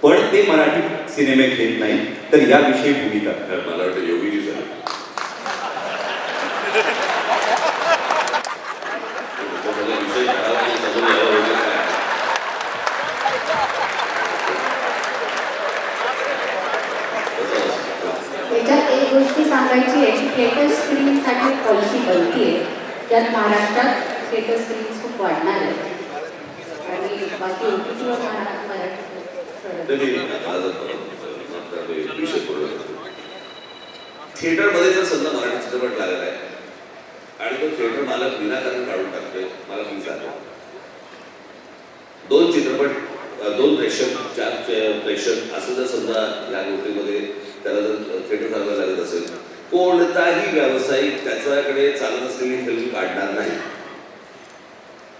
पण ते मराठी सिनेमे घेत नाही. तर याविषयी भूमिका मला वाटतं योगीजी झालं. विषय समजून यायला पाहिजे काय. त्याच्यात एक गोष्टी सांगायची आहे की थिएटर स्क्रीनसाठी पॉलिसी बनती आहे त्यात महाराष्ट्रात थिएटर स्क्रीन्स खूप वाढणार आहेत आणि बाकी OTTवर मराठी थिएटरमध्ये जर समजा मराठी चित्रपट लागला आहे आणि तो थिएटर मालक विनाकारण काढून टाकतोय, मला फीस आलं. 2 चित्रपट 2 प्रेक्षक 4 प्रेक्षक असं जर समजा या गोष्टीमध्ये त्याला जर थिएटर चालवायला लागत असेल, कोणताही व्यावसायिक त्याच्याकडे चालत असलेली फिल्म काढणार नाही,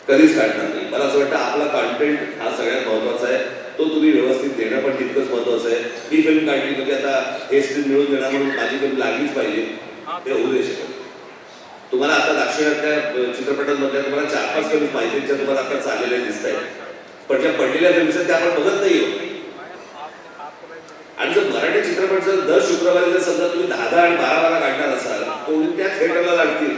कधीच काढणार नाही. मला असं वाटतं आपला कॉन्टेंट हा सगळ्यात महत्त्वाचा आहे. तो तुम्ही व्यवस्थित देणं पण तितकंच महत्त्वाचं आहे. ही फिल्म काढली म्हणजे आता हे स्क्रीन मिळून देणार म्हणून माझी फिल्म लागलीच पाहिजे ते होऊ दे शकत. तुम्हाला आता दाक्षिणात्य चित्रपटांमधल्या तुम्हाला 4-5 फिल्म्स माहिती आहेत ज्या तुम्हाला आता चाललेल्या दिसत आहेत पण ज्या पडलेल्या फिल्म्स आहेत त्या आपण बघत नाही आहोत. आणि जर मराठी चित्रपट जर दर शुक्रवारी जर समजा तुम्ही 10 आणि 12 काढणार असाल कोणत्या थिएटरला लागतील.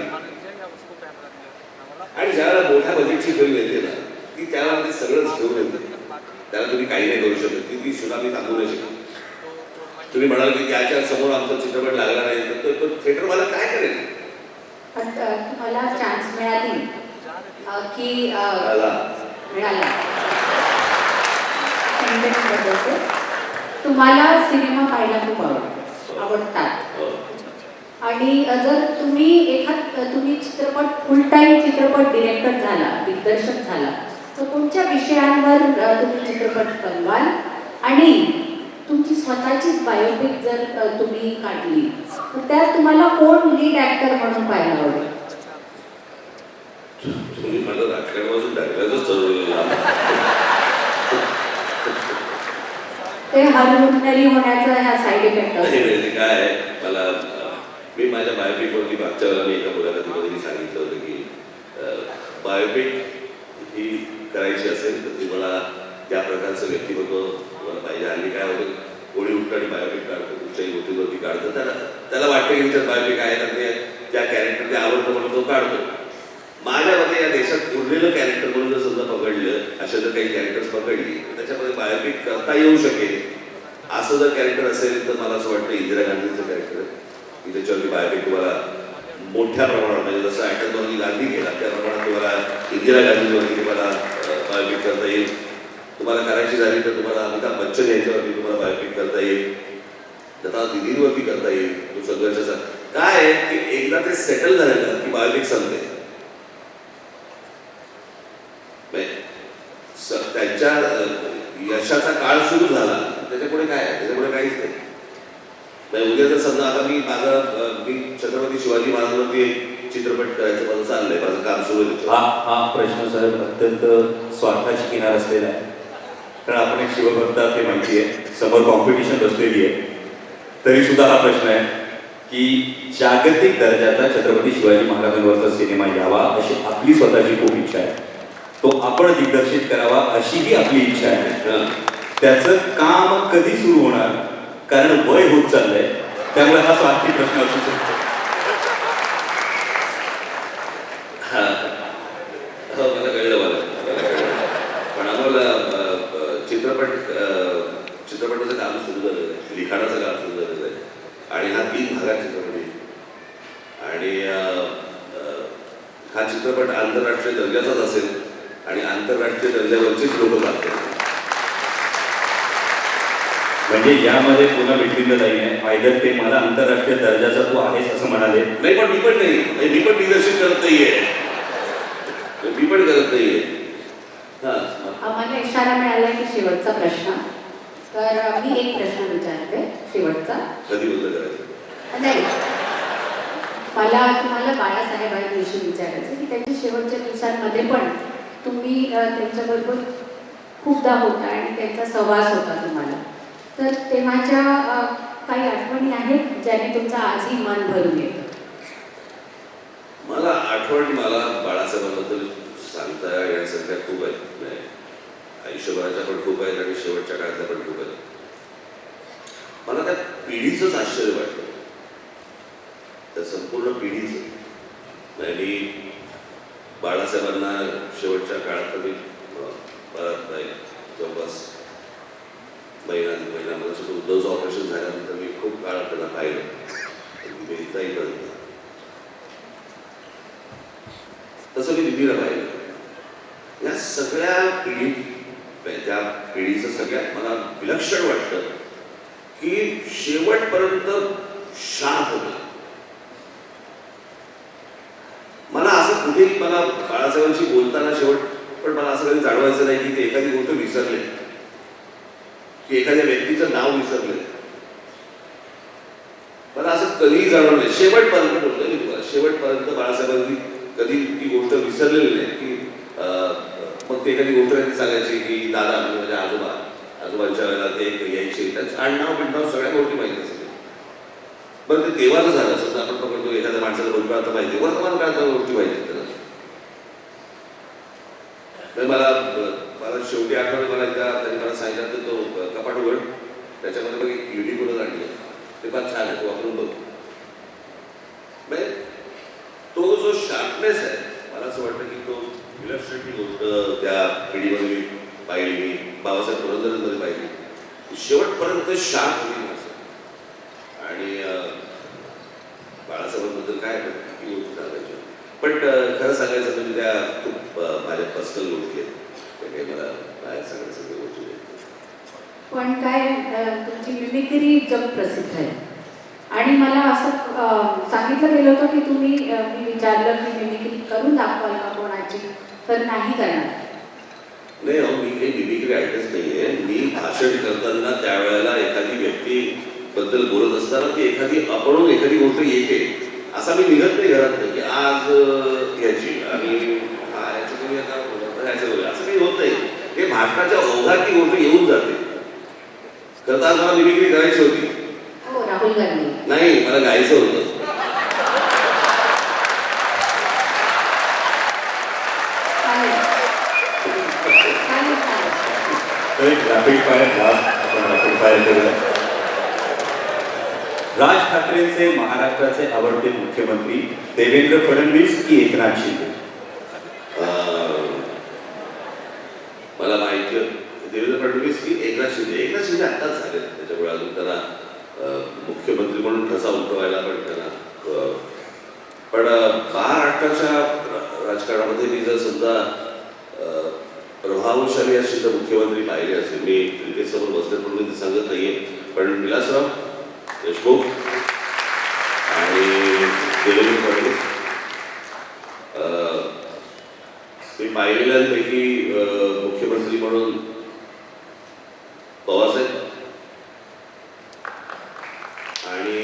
आणि ज्यावेळेला मोठ्या बजेटची फिल्म येते ना ती त्यावेळेला ते सगळंच घेऊन येतं. त्याला तुम्ही काही नाही करू शकत. ती सुनामी थांबवू नाही शकत. तुम्ही म्हणाल की त्याच्या समोर आमचा चित्रपट लागला नाही तर थिएटर मला काय करेल. पण तुम्हाला चान्स मिळाली की आला. मिळाला. Sentence बदलते. तुम्हाला सिनेमा पाहायला खूप आवडतात हो. आणि जर तुम्ही चित्रपट फुल टाईम चित्रपट डिरेक्टर झाला, दिग्दर्शक झाला, तर कोणत्या विषयांवर तुम्ही चित्रपट बनवाल आणि तुमची स्वतःचीच बायोपिक जर तुम्ही काढली तर त्यात तुम्हाला कोण लीड ऍक्टर म्हणून पाहायला आवडेल? तुम्ही मला राजकारणापासून टाकल्याचंच ठरवलेलं. ते हरहुन्नरी होण्याचा ह्या साईड इफेक्ट नाही, असतो. नाही, ते काय आहे, मला मी माझ्या बायोपिकवरती मागच्या वेळेला मी एका मुलाखतीमध्ये मी सांगितलं होतं की बायोपिक ही करायची असेल तर तुम्हाला त्या प्रकारचं व्यक्तिमत्व तुम्हाला पाहिजे. हल्ली काय होतं, कोणी उठतं आणि बायोपिक काढतं, कुठच्याही गोष्टीवरती काढतं, त्याला वाटतं की त्याच्यात बायोपिक आहे आणि ते त्या कॅरेक्टर ते आवडतं म्हणून तो काढतो. माझ्या मते या देशात उरलेलं कॅरेक्टर म्हणून जर समजा पकडलं, अशा जर काही कॅरेक्टर्स पकडली तर त्याच्यामध्ये बायोपिक करता येऊ शकेल. असं जर कॅरेक्टर असेल तर मला असं वाटतं इंदिरा गांधींचं कॅरेक्टर की त्याच्यावरती बायोपिक तुम्हाला मोठ्या प्रमाणात, म्हणजे जसं अटलवरती गांधी केला त्या प्रमाणात तुम्हाला इंदिरा गांधीवरती तुम्हाला बायोपिक करता येईल. तुम्हाला करायची झाली तर तुम्हाला अमिताभ बच्चन यांच्यावरती तुम्हाला बायोपिक करता येईल, लता दिदींवरती करता येईल. तो सगळ्याच्या काय आहे की एकदा ते सेटल झालं की बायोपिक संपते. त्यांच्या यशाचा काळ सुरू झाला त्याच्यापुढे काय आहे, त्याच्यापुढे काहीच नाही. उद्या जर समजा आता मी छत्रपती शिवाजी महाराजांवरती एक चित्रपट करायचं माझं चाललंय, माझं काम सुरू आहे. हा प्रश्न साहेब अत्यंत स्वार्थाची किनार असलेला आहे. कारण आपण एक शिवभक्त ते माहिती आहे, समोर कॉम्पिटिशन बसलेली आहे, तरी सुद्धा हा प्रश्न आहे की जागतिक दर्जाचा छत्रपती शिवाजी महाराजांवरचा सिनेमा यावा अशी आपली स्वतःची खूप इच्छा आहे. तो आपण दिग्दर्शित करावा अशीही आपली इच्छा आहे. त्याचं काम कधी सुरू होणार, कारण वय होत चाललंय, त्यामुळे हा स्वार्थी प्रश्न असू शकतो. मला कळलं. पण आम्हाला चित्रपटाचं काम सुरू झालेलं आहे, लिखाणाचं काम सुरू झालेलं आहे आणि हा 3 भागात चित्रपट आहे. आणि हा चित्रपट आंतरराष्ट्रीय दर्जाचाच असेल आणि आंतरराष्ट्रीय दर्जावरचीच लोक लागतात. म्हणजे यामध्ये पुन्हा भेटलेलं नाही आहे. फायदा ते मला आंतरराष्ट्रीय दर्जाचा तू आहेस असं म्हणाले. नाही, पण मी पण नाही, मी पण दिग्दर्शन करत नाहीये, मी पण करत नाहीये. आम्हाला इशारा मिळाला की शेवटचा प्रश्न, तर मी एक प्रश्न विचारते शेवटचा. कधी बंद करायचं? नाही, मला तुम्हाला बाळासाहेबांविषयी विचारायचं की त्यांच्या शेवटच्या दिवसांमध्ये पण तुम्ही त्यांच्याबरोबर खूपदा होता आणि त्यांचा सहवास होता तुम्हाला, तर तेव्हाच्या काही आठवणी आहेत ज्याने तुमचं आजही मन भरून येतं? मला बाळासाहेबांबद्दल सांगता येण्यासारख्या खूप आहेत. आयुष्यभराच्या पण खूप आहेत आणि शेवटच्या काळातल्या पण खूप आहेत. मला त्या पिढीचंच आश्चर्य वाटतं, त्या संपूर्ण पिढीचं. आणि बाळासाहेबांना शेवटच्या काळात मी परत नाही जवळपास महिन्यामध्ये सुद्धा उद्धवचं ऑपरेशन झाल्यानंतर मी खूप काळ त्याला पाहिलं, इथंही पाहिलं, तसं मी दिदीला पाहिलं. या सगळ्या त्या पिढीचं सगळ्यात मला विलक्षण वाटतं की शेवटपर्यंत शांत होतं. मला असं कुठेही मला बाळासाहेबांशी बोलताना पण मला असं कधी जाणवायचं नाही की ते एखादी गोष्ट विसरले की एखाद्या व्यक्तीचं नाव विसरले. मला असं कधीही जाणवलं नाही. शेवटपर्यंत बोलतोय मी तुम्हाला, शेवटपर्यंत बाळासाहेबांनी कधी ती गोष्ट विसरलेली नाही. की मग ते एखादी गोष्ट त्यांनी सांगायची की दादा म्हणजे आजोबांच्या वेळेला ते यायचे, त्यांचं आडनाव बिडनाव सगळ्या गोष्टी माहिती असते. बरं, ते तेव्हाच झालं. समजा आपण पकडतो एखाद्या माणसाला भूतकाळात माहिती, वर्तमान काळात गोष्टी माहिती त्याला. मला शेवटी आठवलं, मला एकदा त्यांनी मला सांगितलं तर तो कपाट उघड, त्याच्यामध्ये मग एक युनिकोन आणली, ते फार छान आहे, तो वापरून बघ. तो जो शार्पनेस आहे, मला असं वाटतं की तो विलक्षण ती गोष्ट त्या पिढीमध्ये मी पाहिली, मी बाबासाहेब पुरंदरेंमध्ये पाहिली. शेवटपर्यंत शार्प होती माणसं. आणि बाळासाहेबांबद्दल काय किती गोष्ट सांगायची. पण खरं सांगायचं म्हणजे त्या खूप माझ्या पर्सनल गोष्टी आहेत त्या काही मला बाहेर सांगण्या सगळ्या गोष्टी आहेत. पण काय तुमची मिमिक्री जगप्रसिद्ध आहे आणि मला असं सांगितलं गेलं होतं की तुम्ही मी विचारलं की मिमिक्री करून दाखवाल का कोणाची, तर नाही करणार. नाही मी काही मिमिक्री आर्टिस्ट नाही आहे. मी भाषण करताना त्यावेळेला एखादी व्यक्तीबद्दल बोलत असताना ती एखादी आपण एखादी गोष्ट येते असा मी निघत नाही घरात नाही की आज याची आणि याची करूया का ह्याचं करूया असं काही होत नाही. हे भाषणाच्या ओघात ती गोष्ट येऊन जाते. खरं तर आज मला मिमिक्री करायची होती. हो, राहुल गांधी. नाही, मला गायचं होतं. तर एक रॅपिड फायर क्लास आपण रॅपिड फायर करूया. राज ठाकरेंचे महाराष्ट्राचे आवडते मुख्यमंत्री देवेंद्र फडणवीस की एकनाथ शिंदे? मला माहिती देवेंद्र फडणवीस की एकनाथ शिंदे. एकनाथ शिंदे आत्ताच झाले, त्याच्यामुळे अजून त्यांना मुख्यमंत्री म्हणून ठसा उमटवायला पण त्यांना पण महाराष्ट्राच्या राजकारणामध्ये मी जर समजा प्रभावशाली अशी तर मुख्यमंत्री पाहिले असेल. मी क्रिकेटसमोर बसले पण मी ते सांगत नाहीये, पण विलासराव देशमुख आणि देवेंद्र फडणवीस मी पाहिलेल्यांपैकी मुख्यमंत्री म्हणून पवारसाहेब आणि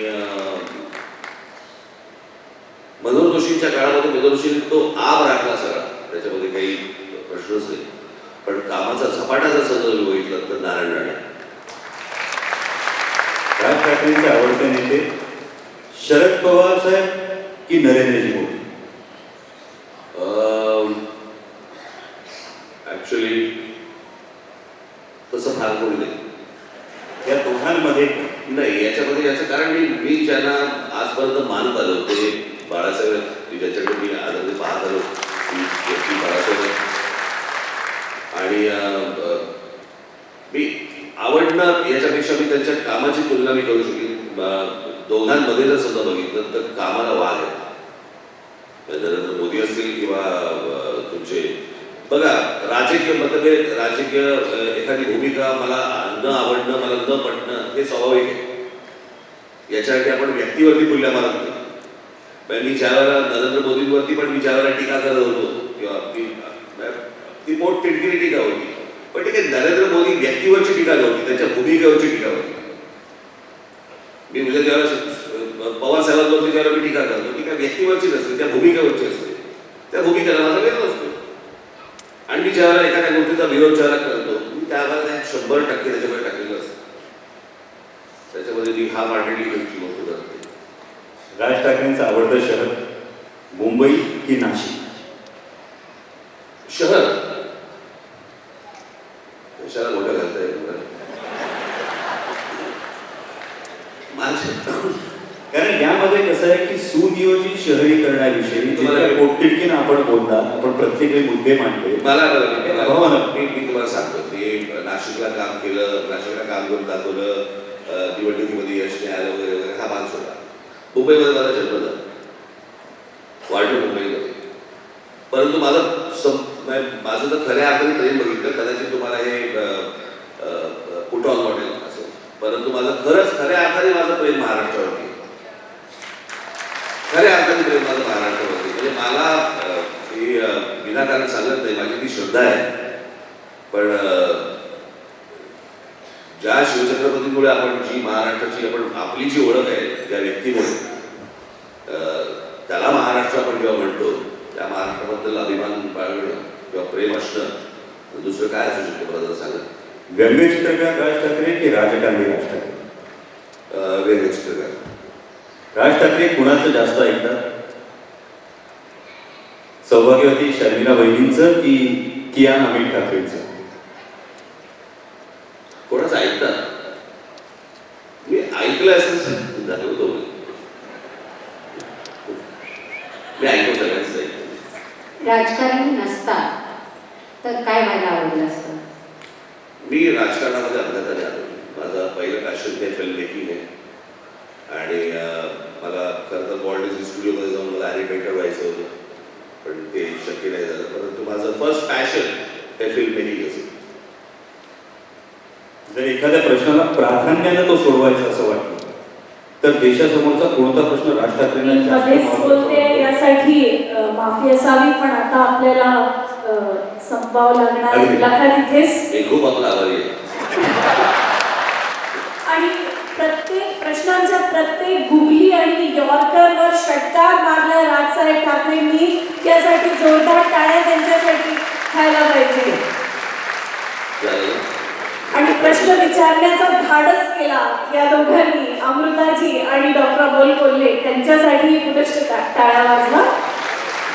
मनोहर जोशींच्या काळामध्ये मनोहर जोशींनी तो आब राखला सगळा, त्याच्यामध्ये काही प्रश्नच नाही. पण कामाचा झपाटाचा संदर्भ बघितलं तर नारायण राणे. राज ठाकरेंचे आवडते नेते शरद पवार साहेब की नरेंद्रजी मोदी? ऍक्च्युली तसं फार कोणी नाही. या दोघांमध्ये नाही याच्यामध्ये याचं कारण मी ज्यांना आजपर्यंत मानत आलो ते बाळासाहेब, ज्याच्याकडे मी आनंदी पाहत आलो ती व्यक्ती बाळासाहेब. आणि मी आवडणं याच्यापेक्षा मी त्यांच्या कामाची तुलना मी करू शकेन. दोघांमध्ये जर समजा बघितलं तर कामाला वाद आहे. नरेंद्र मोदी असतील किंवा तुमचे बघा राजकीय मतभेद, राजकीय एखादी भूमिका मला न आवडणं, मला न पटणं हे स्वाभाविक आहे. याच्यासाठी आपण व्यक्तीवरती तुलना मारत नाही. मी ज्या वेळेला नरेंद्र मोदींवरती पण मी ज्या वेळेला टीका करत होतो किंवा ती मोठ तिडकिरी टीका होती, पण ठीक आहे नरेंद्र मोदी व्यक्तीवरची टीका नव्हती, त्यांच्या भूमिकेवरची टीका होती. मी म्हणजे ज्यावेळेला पवार साहेबांवरती ज्यावेळेला मी टीका करतो ती काय व्यक्तीवरची नसते, त्या भूमिकेवरची असते. त्या भूमिकेला माझा वेळ नसतो. आणि मी ज्यावेळेला एखाद्या गोष्टीचा विरोध ज्यावेळेला करतो मी त्यावेळेला 100% त्याच्यामध्ये टाकलेलं असतं. त्याच्यामध्ये मी हा मांडणी गोष्ट करते. राज ठाकरेंचं आवडतं शहर मुंबई की नाशिक? शहर कशाला मोठं घालताय कारण यामध्ये कसं आहे की सुनियोजित शहरीकरणाविषयी जितक्या पोटतिडकीनं आपण बोलता, आपण प्रत्येक वेळी मुद्दे मांडले. मला मी तुम्हाला सांगतो ते नाशिकला काम केलं, नाशिकला काम करून दाखवलं, निवडणुकीमध्ये यश नाही आलं वगैरे वगैरे हा भाग सोडा. मुंबईमध्ये माझा जन्म झाला, वाढलो मुंबईमध्ये. परंतु माझं तर खऱ्या अर्थाने प्रेम बघितलं, कदाचित तुम्हाला हे पुट ऑन वाटेल असं, परंतु माझं खऱ्या अर्थाने माझं प्रेम महाराष्ट्रावरती, खऱ्या अर्थाने प्रेम माझं महाराष्ट्रावरती. म्हणजे मला ही विनाकारण सांगत नाही, माझी ती श्रद्धा आहे. पण ज्या शिवछत्रपतींमुळे आपण जी महाराष्ट्राची आपली जी ओळख आहे ज्या व्यक्तीमुळे त्याला महाराष्ट्र आपण जेव्हा म्हणतो त्या महाराष्ट्राबद्दल अभिमान बाळगणं किंवा प्रेम असणं दुसरं काय असू शकतं मला जर सांगा. व्यंगचित्रकार राज ठाकरे की राजकारणी राज ठाकरे? व्यंगचित्रकार. राज ठाकरे कुणाचं जास्त ऐकतात? सौभाग्यवती शर्मिला वहिनींचं की कियान अमित ठाकरेंचं? कोणाचं ऐकतात? मी ऐकलं असं झालं होतं, मी ऐकू सगळ्यांचं ऐकतो. राजकारणी नसता तर काय व्हायला आवडलं असतं? मी राजकारणामध्ये अपघाताने आलो. माझं पहिलं पॅशन ते फिल्म मेकिंग आहे आणि मला खरं तर वॉल्ट डिझनी स्टुडिओमध्ये जाऊन मला ॲनिमेटर व्हायचं होतं. पण ते शक्य नाही झालं. परंतु माझं फर्स्ट पॅशन हे फिल्म मेकिंग असेल. जर एखाद्या प्रश्नाला प्राधान्याने तो सोडवायचा असं वाटतं तर देशासमोरचा कोणता प्रश्न राज ठाकरेंना मी जास्त मध्येच महत्त्वाचा बोलते वाटतो? यासाठी माफी असावी, पण आता आपल्याला संपवावं लागणार. अगदी. मुलाखत इथेच. मी खूप आपला आभारी आहे. आणि प्रत्येक प्रश्नांच्या प्रत्येक गुगली आणि यॉर्करवर षटकार मारला राजसाहेब ठाकरेंनी. त्यासाठी जोरदार टाळ्या त्यांच्यासाठी खायला पाहिजे. झालं? आणि प्रश्न विचारण्याचा धाडस केला या दोघांनी, अमृताजी आणि डॉक्टर अमोल कोल्हे, त्यांच्यासाठी पुनश्च टाळ्या वाजवा.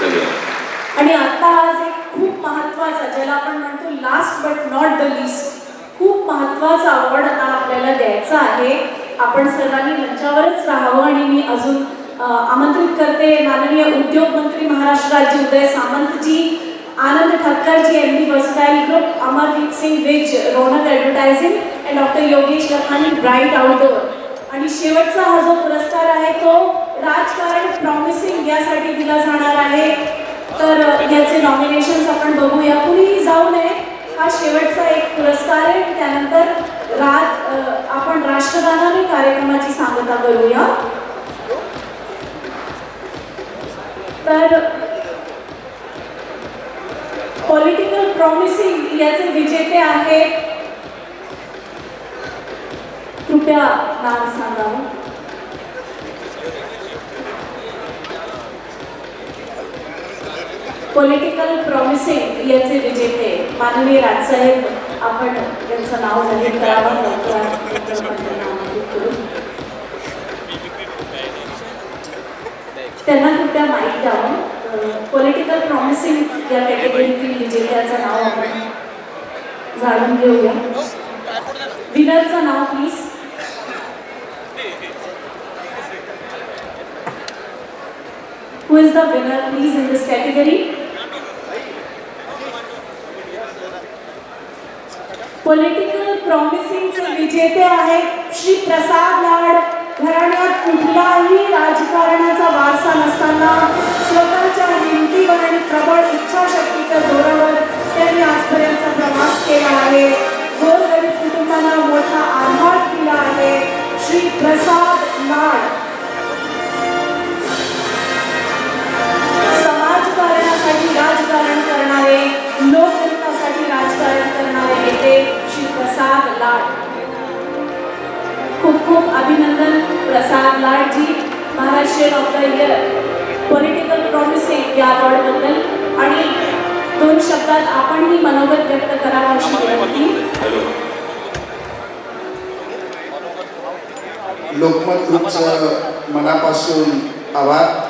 धन्यवाद. आणि आता आज एक खूप महत्त्वाचा, ज्याला आपण म्हणतो last but not the list, खूप महत्त्वाचा अवॉर्ड आता आपल्याला द्यायचा आहे. आपण सर्वांनी मंचावरच राहावं. आणि मी अजून आमंत्रित करते माननीय उद्योग मंत्री महाराष्ट्र राज्य उदय सामंतजी, आनंद ठक्करजी, MD versatile group, Amardeep Singh Vij, Raunak advertising, and doctor Yogesh Lakhani, bright outdoor. आणि शेवटचा हा जो पुरस्कार आहे तो राजकारण प्रॉमिसिंग यासाठी दिला जाणार आहे. तर याचे नॉमिनेशन्स आपण बघूया. कुणीही जाऊ नये. हा शेवटचा एक पुरस्कार आहे. त्यानंतर आपण राष्ट्रगानाने कार्यक्रमाची सांगता करूया. तर पॉलिटिकल प्रॉमिसिंग याचे विजेते आहेत. कृपया नाव सांगावं. पॉलिटिकल प्रॉमिसिंग याचे विजेते माननीय राजसाहेब, आपण त्यांचं नाव जाहीर करावं. त्यांना कृपया माहीत द्यावं. पॉलिटिकल प्रॉमिसिंग या कॅटेगरीतील विजेत्याचं नाव आपण जाणून घेऊया. विनरचं नाव please. Who is the winner please in this category? Political प्रॉमिसिंगचे विजेते आहेत श्री प्रसाद लाड. घराण्यात कुठलाही राजकारणाचा वारसा नसताना स्वतःच्या हिमतीवर आणि प्रबळ इच्छाशक्तीच्या जोरावर त्यांनी आजपर्यंतचा प्रवास केला आहे. गोरगरीब कुटुंबांना मोठा आधार दिला आहे. श्री प्रसाद लाड. समाजकारणासाठी राजकारण करणारे, लोकहितासाठी राजकारण करणारे नेते श्री प्रसाद लाड. खूप खूप अभिनंदन प्रसाद लाडजी, Maharashtrian of the year political promising या अवॉर्डबद्दल. आणि 2 शब्दात आपणही मनोगत व्यक्त करावं अशी विनंती. लोकमत ग्रुपचं मनापासून आभार.